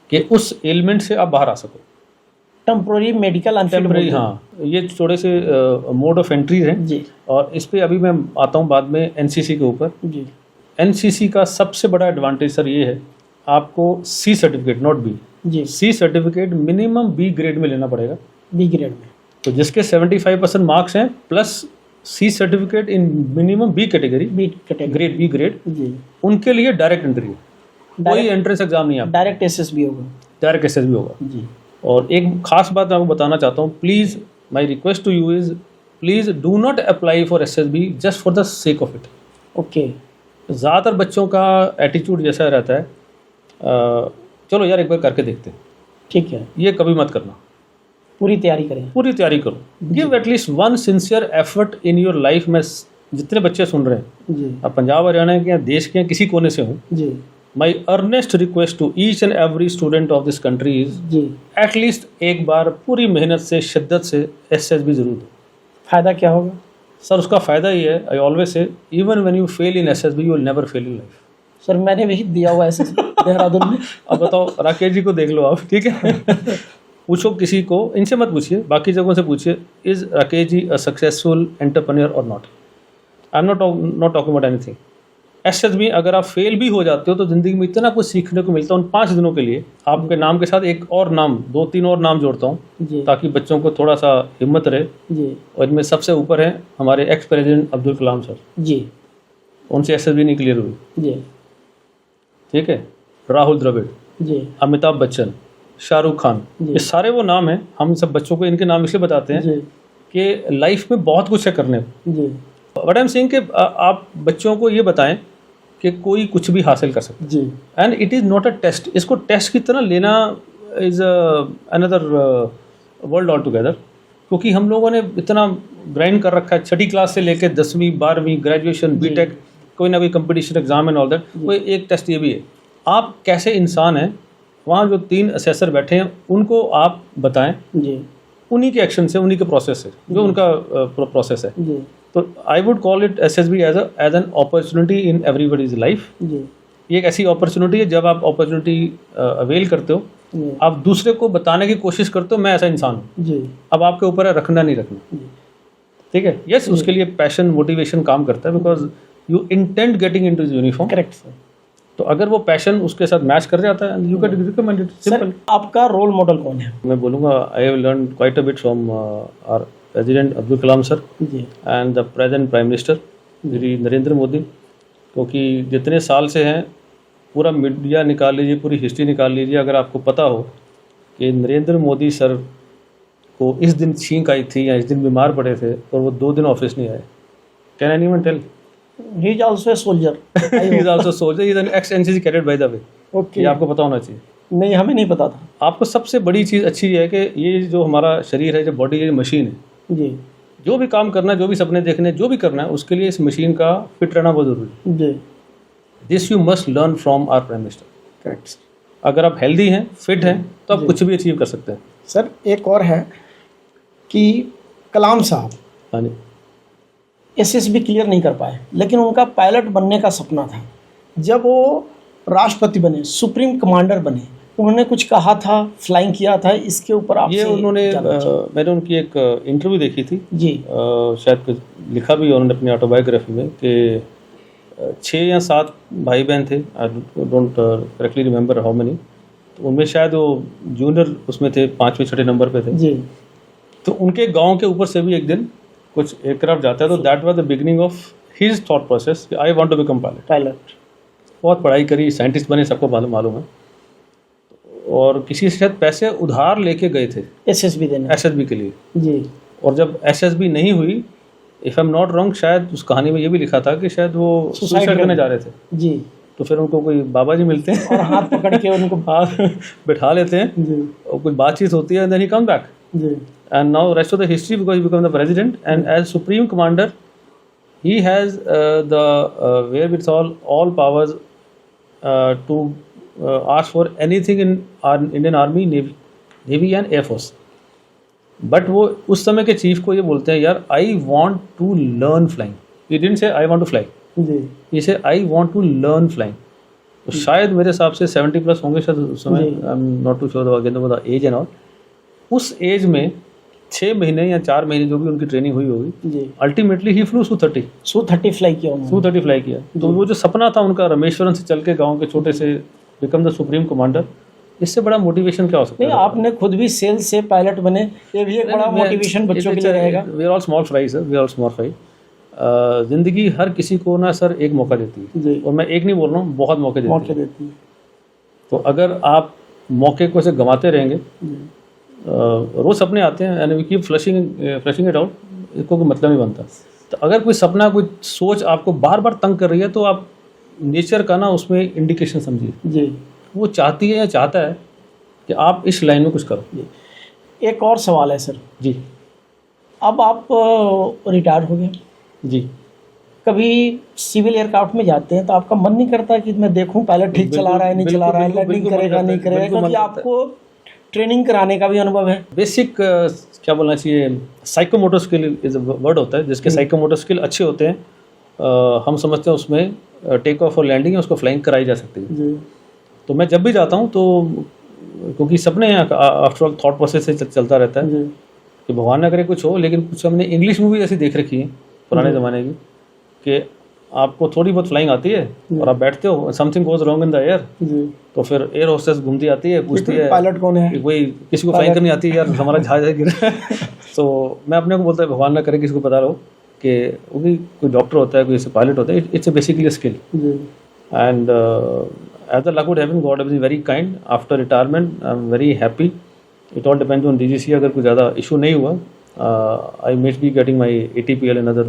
कि उस एलिमेंट से आप बाहर आ सको। टेम्प्रोरी मेडिकल अनफिट टेम्परेरी, हाँ, ये थोड़े से मोड ऑफ एंट्रीज हैं। जी और इस पे अभी मैं आता हूँ बाद में एनसीसी के ऊपर। जी एनसीसी का सबसे बड़ा एडवांटेज सर ये है, आपको सी सर्टिफिकेट, नॉट बी, जी C certificate minimum B grade में लेना पड़ेगा। बी ग्रेड में तो जिसके 75% मार्क्स हैं plus C certificate in minimum B category, B category grade B grade, जी उनके लिए डायरेक्ट एंट्री है, कोई एंट्रेंस एग्जाम नहीं है, डायरेक्ट एसएसबी होगा। डायरेक्ट एसएसबी होगा। जी और एक खास बात मैं आपको बताना चाहता हूँ, please my request to you is, please do not apply for SSB just for the sake of it. Okay ज़्यादातर बच्चों का एटीट्यूड जैसा रहता है, चलो यार एक बार करके देखते हैं, ठीक है, ये कभी मत करना, पूरी तैयारी करें। पूरी तैयारी करो, give at least one sincere effort in your life. में जितने बच्चे सुन रहे हैं, जी आप पंजाब हरियाणा के या देश के किसी कोने से हों, जी my earnest request to each and every student of this country is जी एटलीस्ट एक बार पूरी मेहनत से, शिद्दत से एसएसबी जरूर दो। फायदा क्या होगा? सर उसका फ़ायदा ये है, आई always say, even when you fail in SSB you will never fail in life. Sir मैंने भी दिया हुआ ऐसे देहरादून में। अब बताओ, राकेश जी को देख लो आप, ठीक है? पूछो किसी को, इनसे मत पूछिए, बाकी जगहों से पूछिए, is Rakesh ji a successful entrepreneur और not. I am not talking about anything. SSB अगर आप फेल भी हो जाते हो तो ज़िंदगी में इतना कुछ सीखने को मिलता है। उन 5 दिनों के लिए आपके नाम के साथ एक और नाम, 2-3 और नाम जोड़ता हूँ, जी ताकि बच्चों को थोड़ा सा हिम्मत रहे। जी और इनमें सबसे ऊपर हैं हमारे ex president Abdul Kalam sir, जी उनसे एसएसबी नहीं क्लियर हुई, जी ठीक है? राहुल द्रविड़, जी अमिताभ बच्चन, शाहरुख खान, जी। ये सारे वो नाम हैं। हम सब बच्चों को इनके नाम इसलिए बताते हैं जी कि लाइफ में बहुत कुछ है करने को। जी व्हाट आई एम सेइंग कि आप बच्चों को ये बताएं कि कोई कुछ भी हासिल कर सकता जी है, and it is not a test. इसको टेस्ट की तरह लेना is another world altogether, क्योंकि हम लोगों ने इतना ग्राइंड कर रखा है, 6ठी क्लास से लेकर 10वीं 12वीं ग्रेजुएशन बीटेक, कोई ना कोई competition exam and all that. कोई एक टेस्ट ये भी है, आप कैसे इंसान हैं। वहाँ जो 3 असेसर बैठे हैं उनको आप बताएं, जी उन्हीं के एक्शन से, उन्हीं के प्रोसेस से, जो उनका प्रोसेस है। जी तो I would call it SSB as an opportunity in everybody's life. जी ये एक ऐसी अपॉर्चुनिटी है, जब आप अपॉर्चुनिटी अवेल करते हो, जी आप दूसरे को बताने की कोशिश करते हो मैं ऐसा इंसान हूँ। जी अब आपके ऊपर है रखना नहीं रखना, जी ठीक है? यस, उसके लिए पैशन, मोटिवेशन काम करता है, because you intent getting into uniform. Correct sir. तो अगर वो पैशन उसके साथ मैच कर जाता है, you can recommend it, sir simple. आपका रोल मॉडल कौन है? मैं बोलूँगा I have learn quite a bit from our president Abdul Kalam sir ji and the present prime minister Shri Narendra Modi, क्योंकि जितने साल से हैं, पूरा मीडिया निकाल लीजिए, पूरी हिस्ट्री निकाल लीजिए, अगर आपको पता हो कि नरेंद्र मोदी सर को इस दिन छींक आई थी या इस दिन बीमार पड़े थे और वो 2 दिन ऑफिस नहीं आए, can anyone tell? He is also a soldier. He is also soldier, he is an ex NCC cadet by the way. Okay, ये आपको पता होना चाहिए। नहीं हमें नहीं पता था। आपको सबसे बड़ी चीज़ अच्छी है कि ये जो हमारा शरीर है, जो बॉडी है, मशीन है, जी जो भी काम करना है, जो भी सपने देखने, जो भी करना है, उसके लिए इस मशीन का फिट रहना बहुत ज़रूरी है। जी this you must learn from our prime minister. Correct. अगर आप हेल्दी हैं, फिट हैं, तो आप कुछ भी अचीव कर सकते हैं। सर एक और है कि कलाम साहब हाँ जी, एसएसबी क्लियर नहीं कर पाए, लेकिन उनका पायलट बनने का सपना था। जब वो राष्ट्रपति बने, सुप्रीम कमांडर बने, उन्होंने कुछ कहा था, फ्लाइंग किया था, इसके ऊपर आप ये उन्होंने मैंने उनकी एक इंटरव्यू देखी थी जी, शायद लिखा भी उन्होंने अपनी ऑटोबायोग्राफी में कि 6 या 7 भाई बहन थे, I don't correctly remember how many. तो उनमें शायद वो जूनियर उसमें थे, 5वें 6ठे नंबर पे थे जी। तो उनके गांव के ऊपर से भी एक दिन कुछ एयरक्राफ्ट जाता है। तो that was the beginning of his thought process, I want to become pilot. बहुत पढ़ाई करी, साइंटिस्ट बने, सबको मालूम है। और किसी से शायद पैसे उधार लेके गए थे एसएसबी देने एसएसबी के लिए। जी और जब SSB नहीं हुई, if I am not wrong, शायद उस कहानी में ये भी लिखा था कि शायद वो सुसाइड करने जा रहे थे। जी। तो फिर उनको कोई बाबा जी मिलते हैं और हाथ पकड़ के उनको हाथ बिठा लेते हैं जी और कुछ बातचीत होती है, देन ही कम बैक जी and now rest of the history because he became the president and as supreme commander he has the wherewithal all powers to ask for anything in our Indian Army, Navy and Air Force. But वो उस समय के चीफ को ये बोलते हैं, यार I want to learn flying, he didn't say I want to fly, जी he say I want to learn flying. तो शायद मेरे हिसाब से 70+ होंगे शायद उस समय, I am not too sure again the age and all. उस एज में 6 महीने या 4 महीने जो भी उनकी ट्रेनिंग हुई होगी, जी ultimately he flew Su-30 fly किया उन्होंने। Su-30 फ्लाई किया। तो वो जो सपना था उनका रामेश्वरम से चल के गाँव के छोटे से बिकम द सुप्रीम कमांडर, इससे बड़ा मोटिवेशन क्या हो सकता नहीं, है? आपने खुद भी सेल से पायलट बने, ये भी एक बड़ा मोटिवेशन बच्चों के लिए रहेगा। We are all small fry sir, we are all small fry. जिंदगी हर किसी को ना सर एक मौका देती है, जी और मैं एक नहीं बोल रहा हूँ, बहुत मौके देती है। देती है। तो अगर आप मौके को ऐसे गंवाते रहेंगे, जी रोज सपने आते हैं and we keep flushing it out, इसको कोई मतलब नहीं बनता। तो अगर कोई सपना, कोई सोच आपको बार बार तंग कर रही है, तो आप नेचर का ना उसमें इंडिकेशन समझिए, जी वो चाहती है या चाहता है कि आप इस लाइन में कुछ करो। जी। एक और सवाल है सर, जी अब आप रिटायर हो गए, जी, कभी सिविल एयरक्राफ्ट में जाते हैं तो आपका मन नहीं करता कि मैं देखूं पायलट ठीक चला रहा है नहीं चला रहा है, लैंडिंग करेगा नहीं करेगा, क्योंकि आपको ट्रेनिंग कराने का भी अनुभव है। बेसिक क्या बोलना चाहिए, साइकोमोटर स्किल इज वर्ड होता है, जिसके साइकोमोटर स्किल अच्छे होते हैं, हम समझते हैं उसमें टेक ऑफ और लैंडिंग है, उसको फ्लाइंग कराई जा सकती है। जी तो मैं जब भी जाता हूँ तो क्योंकि सपने हैं, आफ्टर ऑल थॉट प्रोसेस से चलता रहता है जी कि भगवान ना करे कुछ हो, लेकिन कुछ हमने इंग्लिश मूवी ऐसी देख रखी है पुराने ज़माने की कि आपको थोड़ी बहुत फ्लाइंग आती है और आप बैठते हो, something goes wrong in the air, जी तो फिर एयर होस्टेस घूमती आती है, पूछती है पायलट कौन है, वही किसी को फ्लाइंग करनी आती है, यार हमारा जहाज है गिरा है। तो मैं अपने को बोलता है भगवान ना करे किसी को पता रहो कि वो भी कोई डॉक्टर होता है, कोई ऐसे पायलट होता है, इट्स बेसिकली अ स्किल। जी and as the luck would have been, God has been very kind. After retirement, I'm very happy. It all depends on DGC. अगर कुछ ज़्यादा इशू नहीं हुआ, I may be getting my ATPL another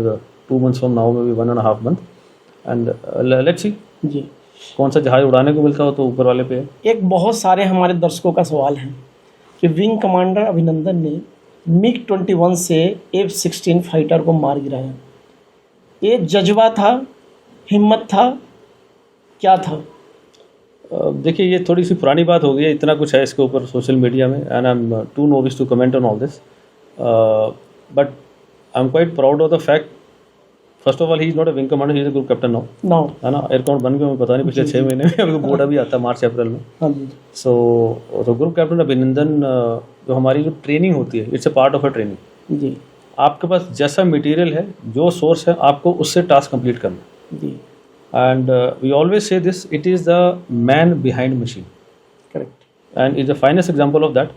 2 months from now, maybe 1.5 month. And let's see. जी कौन सा जहाज उड़ाने को मिलता हो तो ऊपर वाले पे है। एक बहुत सारे हमारे दर्शकों का सवाल है कि विंग कमांडर अभिनंदन ने MiG-21 से F-16 फाइटर को मार गिराया, ये जज्बा था, हिम्मत था, क्या था? देखिए ये थोड़ी सी पुरानी बात हो गई है, इतना कुछ है इसके ऊपर सोशल मीडिया में, and I am too novice to comment on all this, but I am quite proud of the fact, first of all he is not a wing commander, he is a group captain now, no है ना। एयर कमांडर बन गए पता नहीं पिछले 6 महीने में, अभी बोर्ड अभी आता है मार्च अप्रैल में। हाँ जी सो तो ग्रुप कैप्टन अभिनंदन, जो हमारी जो ट्रेनिंग होती है, it's a part of a training. जी आपके पास जैसा मटेरियल है, जो सोर्स है, आपको उससे टास्क कंप्लीट करना। जी And we always say this, it is the man behind machine, correct. and it's the finest example of that.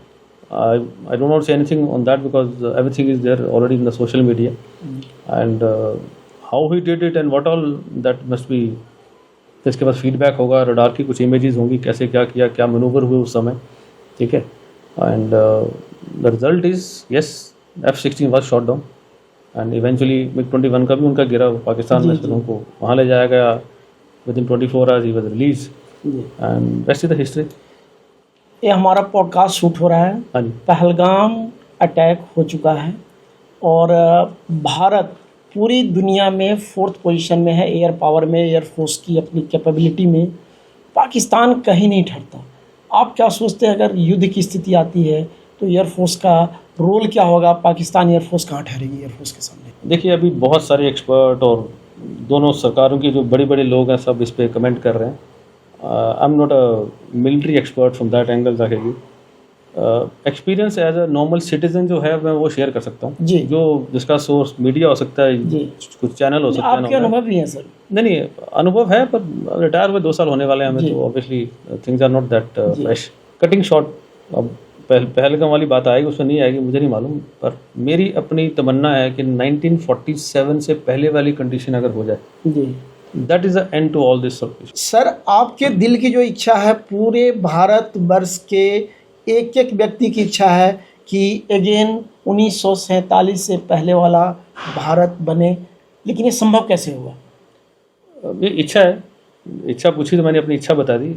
I don't want to say anything on that because everything is there already in the social media, and how he did it and what all, that must be, इसके पास फीडबैक होगा, रडार की कुछ इमेजेस होंगी, कैसे क्या किया, क्या मैनूवर हुए उस समय, ठीक है। And the result is yes, F-16 was shot down. And eventually MiG-21 का भी उनका गिरा पाकिस्तान में, फिर उनको वहाँ ले जाया गया, with in 24 hours he was release, and rest is the history. ये हमारा पॉडकास्ट शूट हो रहा है, हाँ जी, पहलगाम अटैक हो चुका है और भारत पूरी दुनिया में 4th पोजीशन में है, एयर पावर में, एयर फोर्स की अपनी कैपेबिलिटी में पाकिस्तान कहीं नहीं ठहरता। आप क्या सोचते हैं अगर युद्ध की स्थिति आती है तो एयर फोर्स का रोल क्या होगा, पाकिस्तान एयर फोर्स कहाँ ठहरेगी एयर फोर्स के सामने? देखिए अभी बहुत सारे एक्सपर्ट और दोनों सरकारों के जो बड़े बड़े लोग हैं सब इस पर कमेंट कर रहे हैं। I am not a military expert from that angle, जाके experience as a normal citizen जो है मैं वो शेयर कर सकता हूँ, जी जो जिसका सोर्स मीडिया हो सकता है, जी कुछ चैनल हो सकता है। आपके अनुभव भी हैं सर? नहीं अनुभव है, पर रिटायर हुए 2 साल होने वाले हैं हमें, जी। तो obviously things are not that जी। फ्रेश। कटिंग शॉर्ट, अब पहलगाम वाली बात आएगी उसमें नहीं आएगी मुझे नहीं मालूम, पर मेरी अपनी तमन्ना है कि 1947 से पहले वाली कंडीशन अगर हो जाए, जी that is the end to all this. Sir आपके दिल की जो इच्छा है, पूरे भारत वर्ष के एक एक व्यक्ति की इच्छा है कि अगेन 1947 से पहले वाला भारत बने, लेकिन ये संभव कैसे हुआ? ये इच्छा है। इच्छा पूछी तो मैंने अपनी इच्छा बता दी।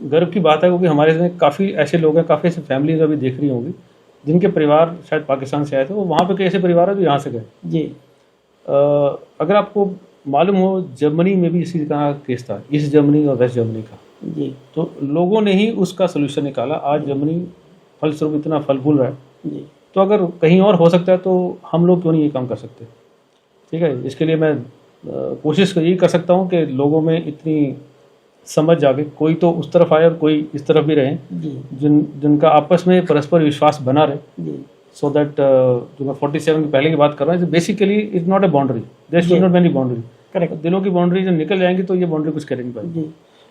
गर्व की बात है क्योंकि हमारे इसमें काफ़ी ऐसे लोग हैं, काफ़ी ऐसे फैमिलीज अभी देख रही होंगी जिनके परिवार शायद पाकिस्तान से आए थे, वो वहाँ पे कई ऐसे परिवार है जो यहाँ से गए। जी। अगर आपको मालूम हो, जर्मनी में भी इसी तरह का केस था, ईस्ट जर्मनी और वेस्ट जर्मनी का। जी। तो लोगों ने ही उसका सोल्यूशन निकाला। आज जर्मनी फलस्वरूप इतना फल फूल रहा है। जी। तो अगर कहीं और हो सकता है तो हम लोग क्यों नहीं ये काम कर सकते? ठीक है, इसके लिए मैं कोशिश यही कर सकता हूँ कि लोगों में इतनी समझ जागे, कोई तो उस तरफ आए और कोई इस तरफ भी रहें, जिनका आपस में परस्पर विश्वास बना रहे, सो दैट जो मैं 47 के पहले की बात कर रहा हूँ, basically it's not a boundary, there should not be any boundary. Correct. दिलों की बाउंड्री जब निकल जाएंगी तो ये बाउंड्री कुछ कर नहीं पाएगी।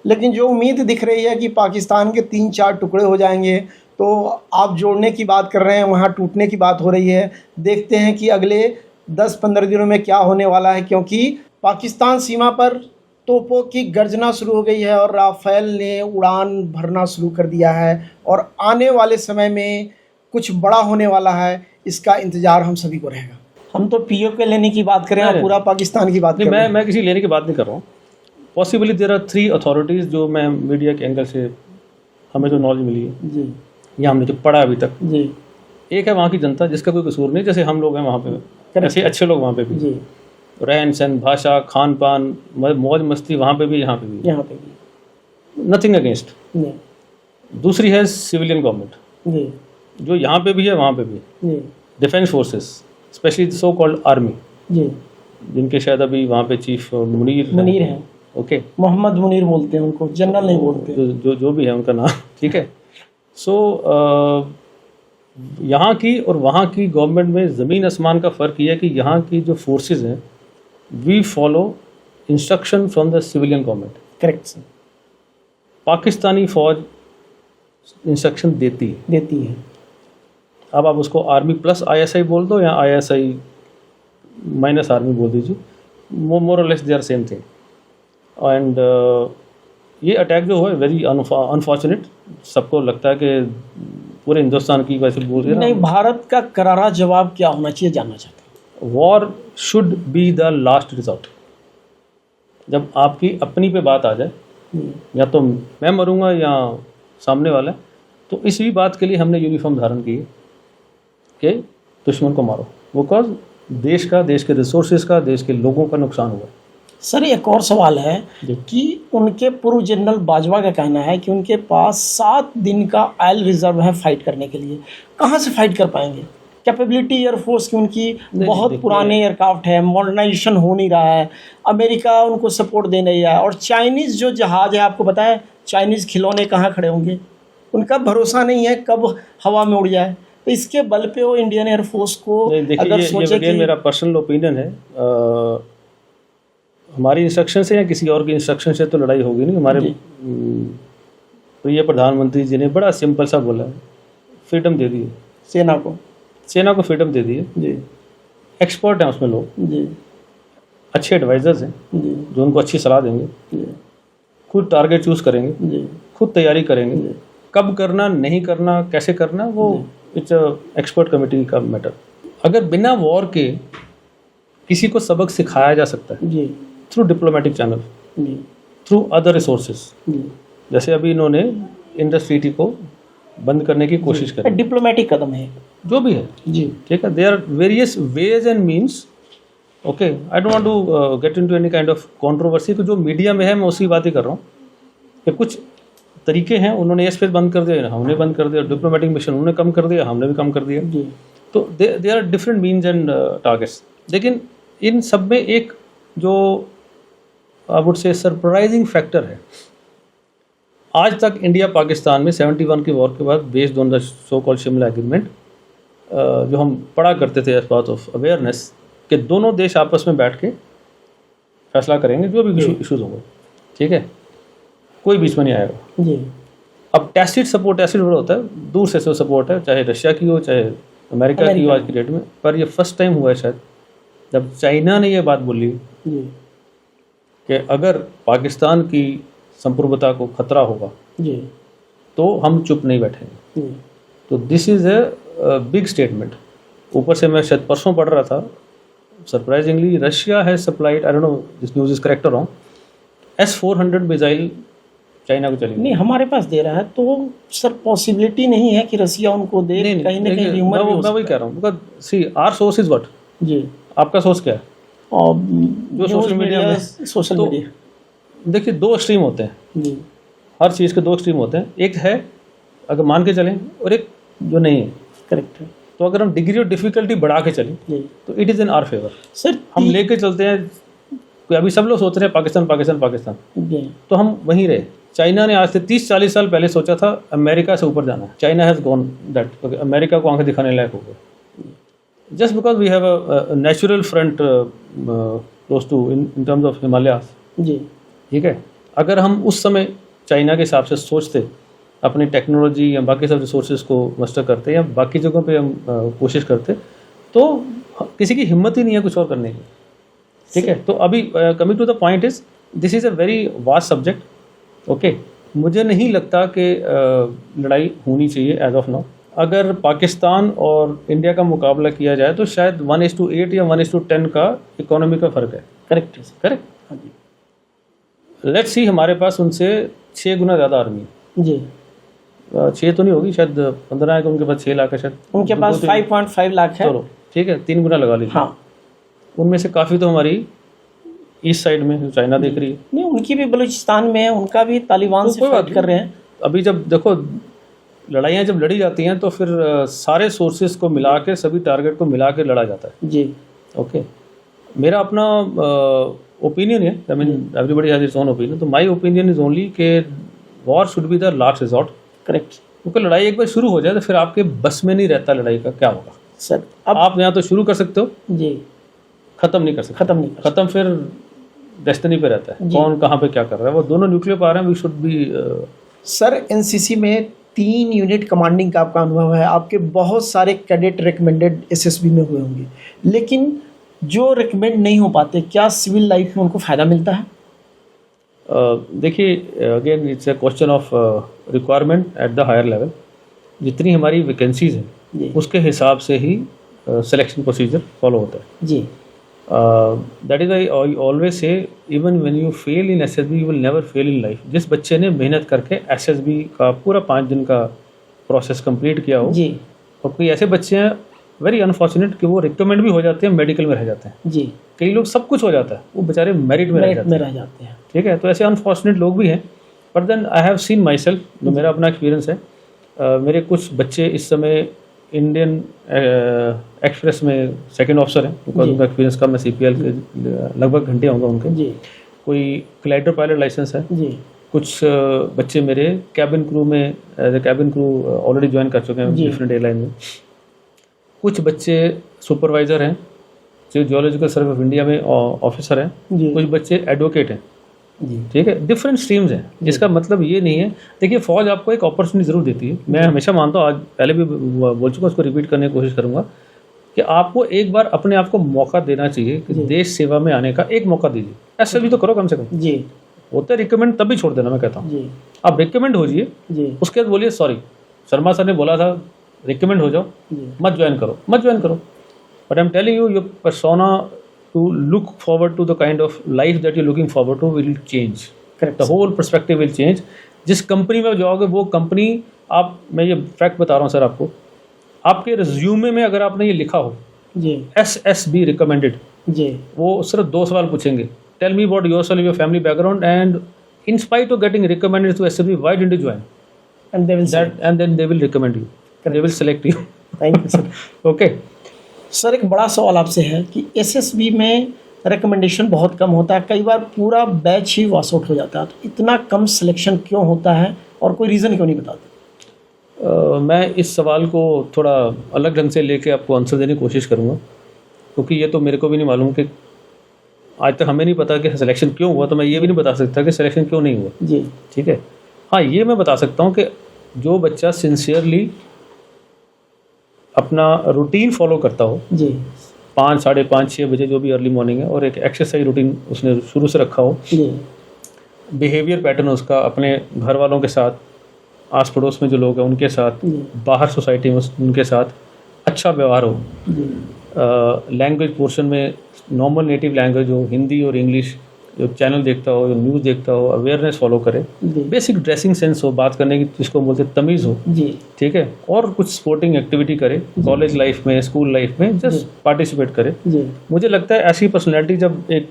लेकिन जो उम्मीद दिख रही है कि पाकिस्तान के 3-4 टुकड़े हो जाएंगे, तो आप जोड़ने की बात कर रहे हैं, वहाँ टूटने की बात हो रही है। देखते हैं कि अगले 10-15 दिनों में क्या होने वाला है, क्योंकि पाकिस्तान सीमा पर तोपों की गर्जना शुरू हो गई है और राफेल ने उड़ान भरना शुरू कर दिया है, और आने वाले समय में कुछ बड़ा होने वाला है। इसका इंतजार हम सभी को रहेगा। हम तो पीओके लेने की बात करें, आप पूरा पाकिस्तान की बात करें। मैं किसी लेने की बात नहीं कर रहा हूँ। पॉसिबली देयर आर 3 अथॉरिटीज़ जो मैं मीडिया के एंगल से हमें जो नॉलेज मिली है जी, या हमने जो पढ़ा अभी तक जी। एक है वहाँ की जनता जिसका कोई कसूर नहीं, जैसे हम लोग हैं वहाँ पे, ऐसे अच्छे लोग वहाँ पे भी, जी। रहन सहन, भाषा, खान पान, मौज मस्ती वहाँ पे भी, यहाँ पे भी, नथिंग अगेंस्ट। दूसरी है सिविलियन गवर्नमेंट, जो यहाँ पे भी है वहाँ पे भी, defence forces, specially so called army, जिनके शायद अभी वहाँ पे चीफ मुनीर हैं। ओके, मोहम्मद मुनीर बोलते हैं उनको, जनरल नहीं बोलते, जो भी है उनका नाम। ठीक है। सो यहाँ की और वहाँ की गवर्नमेंट में ज़मीन आसमान का फ़र्क ये है कि यहाँ की जो फोर्सेस हैं, we follow instruction from the civilian government. Correct sir. Pakistani फौज इंस्ट्रक्शन देती है। अब आप उसको आर्मी प्लस ISI बोल दो या ISI माइनस आर्मी बोल दीजिए, मोर और less they are same thing. And ये अटैक जो हुआ है वेरी अनफॉर्चुनेट। सबको लगता है कि पूरे हिंदुस्तान की वैसे बोल रहे नहीं, भारत का करारा जवाब क्या होना चाहिए जानना चाहते हैं। War should be the last resort. जब आपकी अपनी पे बात आ जाए, या तो मैं मरूंगा या सामने वाला, तो इसी बात के लिए हमने यूनिफॉर्म धारण की है कि दुश्मन को मारो, बिकॉज देश के रिसोर्सेज का, देश के लोगों का नुकसान हुआ। सर एक और सवाल है कि उनके पूर्व जनरल बाजवा का कहना है कि उनके पास 7 दिन का ऑयल रिजर्व है फाइट करने के लिए। कहाँ से फाइट कर पाएंगे? कैपेबिलिटी एयरफोर्स की उनकी बहुत पुराने एयरक्राफ्ट है, मॉडर्नाइजेशन हो नहीं रहा है, अमेरिका उनको सपोर्ट दे नहीं रहा है, और चाइनीज़ जो जहाज़ है, आपको पता है चाइनीज़ खिलौने कहाँ खड़े होंगे, उनका भरोसा नहीं है कब हवा में उड़ जाए। तो इसके बल पे वो इंडियन एयरफोर्स को अगर सोचे कि, मेरा पर्सनल ओपिनियन है, हमारी इंस्ट्रक्शन से या किसी और की इंस्ट्रक्शन से तो लड़ाई होगी नहीं। हमारे प्रिय प्रधानमंत्री जी ने बड़ा सिंपल सा बोला है, फ्रीडम दे दी है सेना को फ्रीडम दे दी है। एक्सपर्ट हैं उसमें लोग, अच्छे एडवाइजर्स हैं जो उनको अच्छी सलाह देंगे, खुद टारगेट चूज करेंगे, खुद तैयारी करेंगे, कब करना, नहीं करना, कैसे करना, वो इट्स एक्सपर्ट कमेटी का मैटर। अगर बिना वॉर के किसी को सबक सिखाया जा सकता है through diplomatic channel, through other resources, जैसे अभी इन्होंने इंडस ट्रीटी को बंद करने की कोशिश करी, डिप्लोमेटिक कदम है जो भी है जी, ठीक है। There are various ways and means. Okay, I don't want to get into any kind of controversy. तो जो मीडिया में है मैं उसी बात ही कर रहा हूँ कि कुछ तरीके हैं, उन्होंने एयरस्पेस बंद कर दिया, हमने बंद कर दिया, डिप्लोमेटिक मिशन उन्होंने कम कर दिया, हमने भी कम कर दिया। तो there are different means and targets. लेकिन इन सब में एक जो I would say surprising factor है, आज तक इंडिया पाकिस्तान में 71 की वॉर के बाद, based on the so called Shimla agreement, जो हम पढ़ा करते थे एज पार्ट ऑफ अवेयरनेस, कि दोनों देश आपस में बैठ के फैसला करेंगे जो भी इशूज़ होंगे, ठीक है, कोई बीच में नहीं आएगा जी। अब टैसिट सपोर्ट होता है, दूर से सपोर्ट है, चाहे रशिया की हो चाहे अमेरिका की हो आज की डेट में। पर ये फर्स्ट टाइम हुआ है शायद जब चाइना ने ये बात बोली कि अगर पाकिस्तान की संप्रभुता को खतरा होगा जी, तो हम चुप नहीं बैठेंगे। तो दिस इज़ बिग स्टेटमेंट। ऊपर से मैं शायद परसों पढ़ रहा था, surprisingly Russia has supplied, I don't no this news is correct और रॉन्ग, S-400 मिसाइल चाइना को चली। नहीं, हमारे पास दे रहा है तो सर पॉसिबिलिटी नहीं है कि रसिया उनको दे, कहीं ना कहीं ह्यूमर मैं वही कह रहा हूँ, because see our source is what. जी, आपका सोर्स क्या है? और जो सोशल मीडिया में, सोशल तो मीडिया, देखिए 2 स्ट्रीम होते हैं, जी हर चीज़ के 2 स्ट्रीम होते हैं। एक है अगर मान के चलें, और एक जो नहीं है। करेक्ट है। तो अगर हम डिग्री ऑफ डिफिकल्टी बढ़ा के चलें जी तो it is in our favour. Sir हम लेके चलते हैं, अभी सब लोग सोच रहे हैं पाकिस्तान पाकिस्तान पाकिस्तान, जी तो हम वहीं रहे। चाइना ने आज से 30-40 साल पहले सोचा था अमेरिका से ऊपर जाना है। China has gone that, America को आंखें दिखाने लायक हो गए, just because we have a natural front close to in terms of Himalayas. जी ठीक है, अगर हम उस समय चाइना के हिसाब से सोचते, अपनी टेक्नोलॉजी या बाकी सब रिसोर्सेज को मस्टर करते या बाकी जगहों पे हम कोशिश करते, तो किसी की हिम्मत ही नहीं है कुछ और करने की। ठीक है, तो अभी coming to the point is this is a very vast subject. Okay, मुझे नहीं लगता कि लड़ाई होनी चाहिए एज ऑफ नाउ। अगर पाकिस्तान और इंडिया का मुकाबला किया जाए तो शायद 1:8 या 1:10 का इकोनॉमी का फ़र्क है। करेक्ट है, करेक्ट। हाँ जी लेट्स सी, हमारे पास उनसे 6 गुना ज़्यादा आर्मी है। जी। 6 तो नहीं होगी, शायद 15 है, कि उनके पास 6 लाख है शायद। उनके पास 5.5 लाख है। चलो ठीक है, 3 गुना लगा लीजिए। हाँ, उनमें से काफ़ी तो हमारी ईस्ट साइड में, जो चाइना देख रही है। नहीं, उनकी भी बलूचिस्तान में है, उनका भी तालिबान से फाइट कर रहे हैं। अभी जब देखो लड़ाइयाँ जब लड़ी जाती हैं तो फिर सारे सोर्सेज को मिला के, सभी टारगेट को मिला के लड़ा जाता है। जी ओके, मेरा अपना ओपिनियन है, I mean everybody has its own opinion. तो माय ओपिनियन इज ओनली के war should be the last resort. Correct, क्योंकि लड़ाई एक बार शुरू हो जाए तो फिर आपके बस में नहीं रहता लड़ाई का क्या होगा। सर अब आप यहाँ तो शुरू कर सकते हो, जी खत्म नहीं कर सकते। खत्म नहीं कर खत्म फिर डेस्टिनी पे रहता है, जी। कौन कहाँ पे क्या कर रहा है। वो दोनों न्यूक्लियर पावर हैं, we should be. Sir NCC में 3 यूनिट कमांडिंग का आपका अनुभव है, आपके बहुत सारे कैडेट रिकमेंडेड एसएसबी में हुए होंगे, लेकिन जो रिकमेंड नहीं हो पाते, क्या सिविल लाइफ में उनको फ़ायदा मिलता है? देखिए, again it's a question of requirement at the higher level. जितनी हमारी वैकेंसीज हैं जी उसके हिसाब से ही सिलेक्शन प्रोसीजर फॉलो होता है। जी that is I always say, even when you fail in SSB you will never fail in life. जिस बच्चे ने मेहनत करके एसएसबी का पूरा 5 दिन का प्रोसेस कंप्लीट किया हो, जी और कोई ऐसे बच्चे हैं वेरी अनफॉर्चुनेट कि वो रिकमेंड भी हो जाते हैं, मेडिकल में रह जाते हैं। जी, कई लोग सब कुछ हो जाता है, वो बेचारे मेरिट में रह मेरिट जाते में हैं। रह जाते हैं। ठीक है, तो ऐसे अनफॉर्चुनेट लोग भी हैं। But then I have seen myself, जो मेरा अपना एक्सपीरियंस है। मेरे कुछ बच्चे इस समय इंडियन एक्सप्रेस में सेकंड ऑफिसर हैं, बिकॉज उनका एक्सपीरियंस कम है। सीपीएल के लगभग घंटे होंगे उनके। जी कोई ग्लाइडर पायलट लाइसेंस है। जी कुछ बच्चे मेरे कैबिन क्रू में as a cabin crew already join कर चुके हैं जी। डिफरेंट एयरलाइन में। कुछ बच्चे सुपरवाइज़र हैं, जो जियोलॉजिकल सर्वे ऑफ इंडिया में ऑफिसर हैं। जी कुछ बच्चे एडवोकेट हैं। जी ठीक है, डिफरेंट स्ट्रीम्स हैं। इसका मतलब ये नहीं है, देखिए फौज आपको एक अपॉर्चुनिटी ज़रूर देती है। मैं हमेशा मानता हूँ, आज पहले भी बोल चुका, उसको रिपीट करने की कोशिश करूँगा, कि आपको एक बार अपने आप को मौका देना चाहिए कि देश सेवा में आने का एक मौका दीजिए। ऐसे भी तो करो कम से कम। जी होते रिकमेंड तभी छोड़ देना, मैं कहता हूँ। जी आप रिकमेंड हो जाइए, जी उसके बाद बोलिए सॉरी, शर्मा सर ने बोला था रिकमेंड हो जाओ, जी मत ज्वाइन करो, मत ज्वाइन करो। But I am telling you, your persona to look forward to the kind of life that you looking forward to will change. Correct, the whole perspective will change. जिस कंपनी में जाओगे वो कंपनी, आप, मैं ये फैक्ट बता रहा हूँ सर आपको, आपके रिज्यूमे में अगर आपने ये लिखा हो जी SSB रिकमेंडेड, जी वो सिर्फ 2 सवाल पूछेंगे, tell me about yourself, your family background, and in spite of getting recommended to SSB, why didn't you join? And they will that and then they will recommend you, they will select you. Thank you sir. Okay sir एक बड़ा सवाल आपसे है कि एसएसबी में रिकमेंडेशन बहुत कम होता है, कई बार पूरा बैच ही वॉश आउट हो जाता है, तो इतना कम सिलेक्शन क्यों होता है और कोई रीज़न क्यों नहीं बताते? मैं इस सवाल को थोड़ा अलग ढंग से लेके आपको आंसर देने की कोशिश करूँगा, क्योंकि ये तो मेरे को भी नहीं मालूम कि आज तक हमें नहीं पता कि सिलेक्शन क्यों हुआ, तो मैं ये भी नहीं बता सकता कि सिलेक्शन क्यों नहीं हुआ। जी ठीक है, हाँ ये मैं बता सकता हूँ कि जो बच्चा सिंसियरली अपना रूटीन फॉलो करता हो, जी 5, 5:30, 6 बजे जो भी अर्ली मॉर्निंग है, और एक एक्सरसाइज रूटीन उसने शुरू से रखा हो, जी बिहेवियर पैटर्न उसका अपने घर वालों के साथ, आस पड़ोस में जो लोग हैं उनके साथ, जी बाहर सोसाइटी में उनके साथ अच्छा व्यवहार हो, जी लैंग्वेज पोर्शन में नॉर्मल नेटिव लैंग्वेज हो, हिंदी और इंग्लिश, जो चैनल देखता हो, जो न्यूज़ देखता हो, अवेयरनेस फॉलो करे, जी बेसिक ड्रेसिंग सेंस हो, बात करने की जिसको बोलते हैं तमीज़ हो, जी ठीक है, और कुछ स्पोर्टिंग एक्टिविटी करे, कॉलेज लाइफ में, स्कूल लाइफ में जस्ट पार्टिसिपेट करे। जी मुझे लगता है ऐसी पर्सनैलिटी जब एक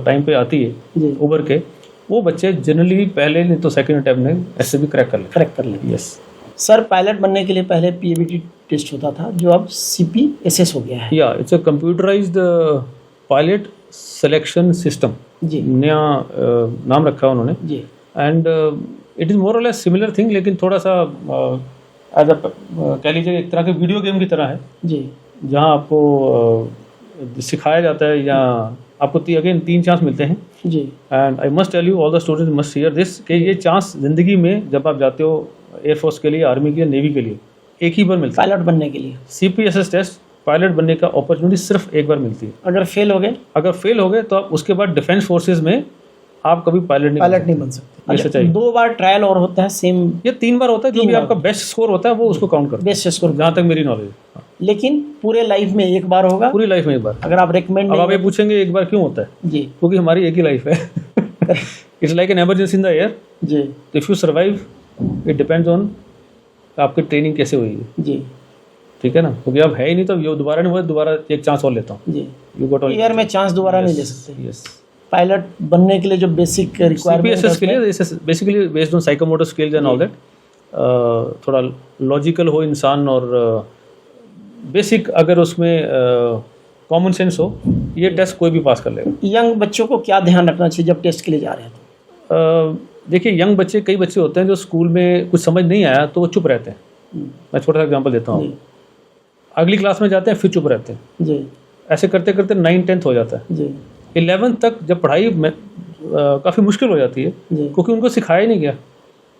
टाइम पे आती है जी उभर के, वो बच्चे जनरली पहले नहीं तो सेकंड अटेम्प्ट में ऐसे भी क्रैक कर लेते करेक्ट कर लेंगे। हैं। यस सर पायलट बनने के लिए पहले पीएबीटी टेस्ट होता था, जो अब सीपीएसएस हो गया है। या it's a computerised pilot selection system, जी नया नाम रखा है उन्होंने, जी एंड इट इज़ मोर और लेस सिमिलर थिंग, लेकिन थोड़ा सा एज अ कह लीजिए एक तरह के वीडियो गेम की तरह है, जी जहाँ आपको सिखाया जाता है, या आपको अगेन 3 चांस मिलते हैं। जी and I must tell you all the students must hear this कि ये चांस ज़िंदगी में जब आप जाते हो एयरफोर्स के लिए, आर्मी के लिए, नेवी के लिए, एक ही बार मिलता है। पायलट बनने के लिए CPSS टेस्ट पायलट बनने का अपॉर्चुनिटी सिर्फ एक बार मिलती है। अगर फेल हो गए, अगर फेल हो गए तो आप उसके बाद डिफेंस फोर्सेज में आप कभी पायलट नहीं बन सकते। ये सच्चाई। 2 बार ट्रायल और होता है सेम, ये 3 बार होता है, जो 3 भी बार आपका बेस्ट स्कोर होता है वो उसको काउंट करता बेस्ट स्कोर, है, जहाँ तक मेरी नॉलेज है। लेकिन पूरे लाइफ में एक बार होगा। पूरी लाइफ में एक बार। अगर आप रिकमेंड अब आप ये पूछेंगे एक बार क्यों होता है, जी क्योंकि हमारी एक ही लाइफ है। It's like an emergency in the air, जी if you survive it depends on आपकी ट्रेनिंग कैसे हुई है, जी ठीक है ना, क्योंकि अब है ही नहीं तो ये दोबारा नहीं हुआ, दोबारा एक चांस और लेता हूँ। जी यू गॉट ऑल एयर में चांस दोबारा नहीं ले सकते। यस। पायलट बनने के लिए जो बेसिक रिक्वायरमेंट CPSS के लिए this is basically based on psychomotor skills and all that, थोड़ा लॉजिकल हो इंसान, और बेसिक अगर उसमें कॉमन सेंस हो, ये टेस्ट कोई भी पास कर लेगा। यंग बच्चों को क्या ध्यान रखना चाहिए जब टेस्ट के लिए जा रहे हैं तो? देखिए यंग बच्चे, कई बच्चे होते हैं जो स्कूल में कुछ समझ नहीं आया तो वो चुप रहते हैं। मैं छोटा सा एग्जांपल देता हूँ। जी अगली क्लास में जाते हैं फिर चुप रहते हैं, जी ऐसे करते करते 9th 10th हो जाता है। जी 11th तक जब पढ़ाई में काफ़ी मुश्किल हो जाती है, जी क्योंकि उनको सिखाया ही नहीं गया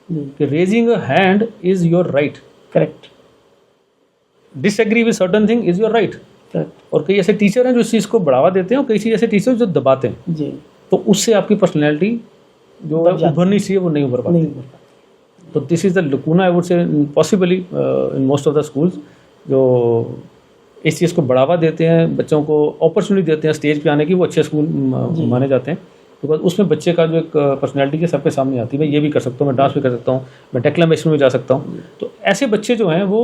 जी कि raising a hand is your right, correct disagree with certain thing is your right. Correct और कई ऐसे टीचर हैं जो इस चीज़ को बढ़ावा देते हैं, और कई ऐसे टीचर जो दबाते हैं, जी तो उससे आपकी पर्सनैलिटी जो दब जाती उभरनी चाहिए वो नहीं उभर पाती। नहीं बोल पाते। तो this is the लकूना I would से possibly in most of the schools, जो इस चीज़ को बढ़ावा देते हैं, बच्चों को अपॉर्चुनिटी देते हैं स्टेज पे आने की, वो अच्छे स्कूल माने जाते हैं, बिकॉज उसमें बच्चे का जो एक पर्सनैलिटी है सबके सामने आती है, मैं ये भी कर सकता हूँ, मैं डांस भी कर सकता हूँ, मैं डेक्लेमेशन में जा सकता हूँ। तो ऐसे बच्चे जो हैं वो,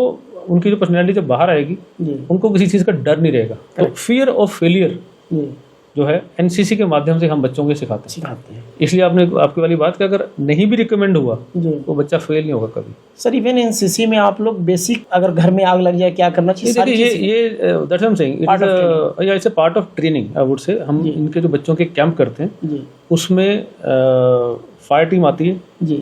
उनकी जो पर्सनैलिटी जब बाहर आएगी, जी उनको किसी चीज़ का डर नहीं रहेगा। तो फियर ऑफ फेलियर जी जो है NCC के माध्यम से हम बच्चों को सिखाते हैं। सिखाते हैं। इसलिए आपने आपकी वाली बात कि अगर नहीं भी रिकमेंड हुआ जी तो बच्चा फेल नहीं होगा कभी। सर, इवन एनसीसी में आप लोग बेसिक, अगर घर में आग लग जाए क्या करना चाहिए? सारी देखिए चीजें? ये that's I am saying it's a part of training I would से। हम इनके जो बच्चों के कैंप करते हैं जी उसमें फायर टीम आती है, जी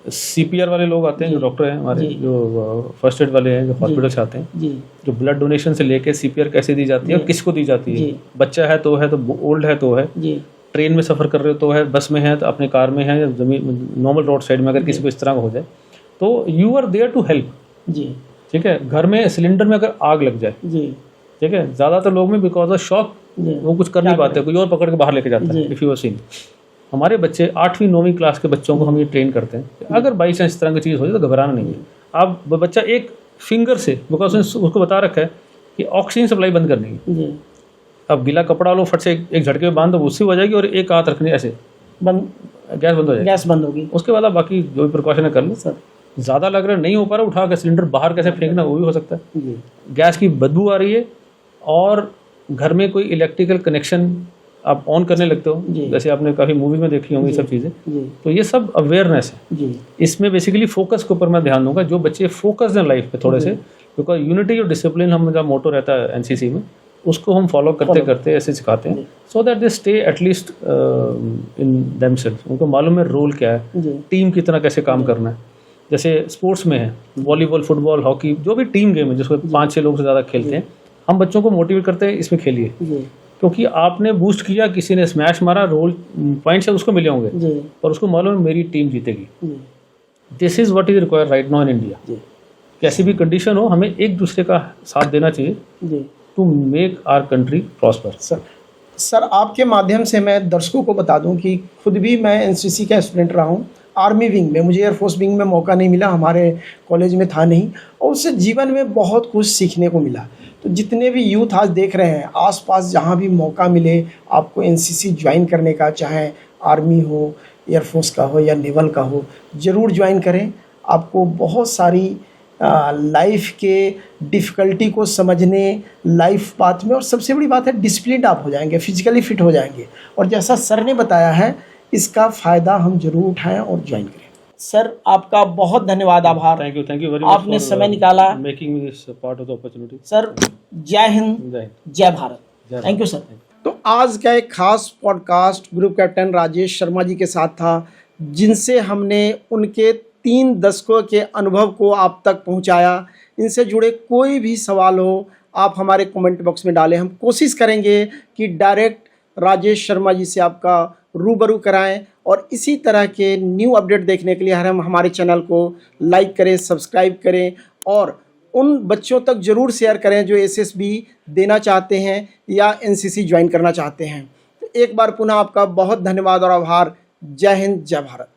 CPR वाले लोग आते हैं जो डॉक्टर हैं हमारे, जो फर्स्ट एड वाले हैं जो हॉस्पिटल से आते हैं, जी जो ब्लड डोनेशन से लेके CPR कैसे दी जाती है और किसको दी जाती है, जी। बच्चा है तो ओल्ड है तो है, जी ट्रेन में सफ़र कर रहे हो तो है, बस में है तो अपने कार में है, या जमीन नॉर्मल रोड साइड में अगर किसी को इस तरह का हो जाए तो you are there to help. जी ठीक है, घर में सिलेंडर में अगर आग लग जाए, जी ठीक है, ज़्यादातर लोग में बिकॉज ऑफ शॉक जी वो कुछ कर नहीं पाते, कोई और पकड़ के बाहर लेके जाता है। जी। इफ़ यू हैव सीन, हमारे बच्चे 8वीं 9वीं क्लास के बच्चों को हम ये ट्रेन करते हैं, अगर बाई चांस इस तरह की चीज़ हो जाए तो घबराना नहीं है। आप बच्चा एक फिंगर से, बिकॉज उसको बता रखा है कि ऑक्सीजन सप्लाई बंद करनी है, जी अब गीला कपड़ा लो फट से एक झटके में बांध दो, उससे हो जाएगी, और एक हाथ रखने ऐसे बंद, गैस बंद हो जाएगी। गैस बंद होगी उसके बाद आप बाकी जो भी प्रिकॉशन है कर लो। सर। ज़्यादा लग रहा है, नहीं हो पा रहा, उठा के सिलेंडर बाहर कैसे फेंकना वो भी हो सकता है। जी गैस की बदबू आ रही है और घर में कोई इलेक्ट्रिकल कनेक्शन आप ऑन करने लगते हो, जी। जैसे आपने काफ़ी मूवी में देखी होंगी ये सब चीज़ें, जी तो ये सब अवेयरनेस है। जी इसमें बेसिकली फोकस के ऊपर मैं ध्यान दूंगा, जो बच्चे फोकस्ड हैं लाइफ पे थोड़े से, बिकॉज यूनिटी और डिसिप्लिन हमारा मोटो रहता है एनसीसी में, उसको हम फॉलो करते करते ऐसे सिखाते हैं, so that they stay at least in themselves. उनको मालूम है रोल क्या है, जी टीम की तरह कैसे काम करना है। जैसे स्पोर्ट्स में है, वॉलीबॉल, फुटबॉल, हॉकी, जो भी टीम गेम है जिसको 5-6 लोग से ज़्यादा खेलते हैं, हम बच्चों को मोटिवेट करते हैं इसमें खेलिए, जी क्योंकि आपने बूस्ट किया, किसी ने स्मैश मारा, रोल पॉइंट्स उसको मिले होंगे, जी और उसको मालूम है मेरी टीम जीतेगी। जी this is what is required right now in India. जी कैसी भी कंडीशन हो, हमें एक दूसरे का साथ देना चाहिए जी to make our country prosper. Sir, आपके माध्यम से मैं दर्शकों को बता दूं कि खुद भी मैं एनसीसी का स्टूडेंट रहा हूं, आर्मी विंग में। मुझे एयरफोर्स विंग में मौका नहीं मिला, हमारे कॉलेज में था नहीं, और उससे जीवन में बहुत कुछ सीखने को मिला। तो जितने भी यूथ आज देख रहे हैं, आसपास जहाँ भी मौका मिले आपको एनसीसी ज्वाइन करने का, चाहे आर्मी हो, एयरफोर्स का हो या नेवल का हो, ज़रूर ज्वाइन करें। आपको बहुत सारी लाइफ के डिफ़िकल्टी को समझने, लाइफ पाथ में, और सबसे बड़ी बात है डिसिप्लिन आप हो जाएंगे, फिजिकली फिट हो जाएंगे। और जैसा सर ने बताया है, इसका फ़ायदा हम जरूर उठाएं और ज्वाइन करें। सर आपका बहुत धन्यवाद, आभार। थैंक यू वेरी मच, आपने समय निकाला, making this part of the opportunity. Sir जय हिंद, जय भारत। Thank you sir. तो आज का एक खास podcast group captain Rajesh Sharma ji के साथ था, जिनसे हमने उनके 3 दशकों के अनुभव को आप तक पहुंचाया। इनसे जुड़े कोई भी सवाल हो आप हमारे कमेंट बॉक्स में डालें, हम कोशिश करेंगे कि डायरेक्ट राजेश शर्मा जी से आपका रूबरू कराएं। और इसी तरह के न्यू अपडेट देखने के लिए हम हमारे चैनल को लाइक करें, सब्सक्राइब करें और उन बच्चों तक ज़रूर शेयर करें जो एसएसबी देना चाहते हैं या एनसीसी ज्वाइन करना चाहते हैं। तो एक बार पुनः आपका बहुत धन्यवाद और आभार। जय हिंद, जय भारत।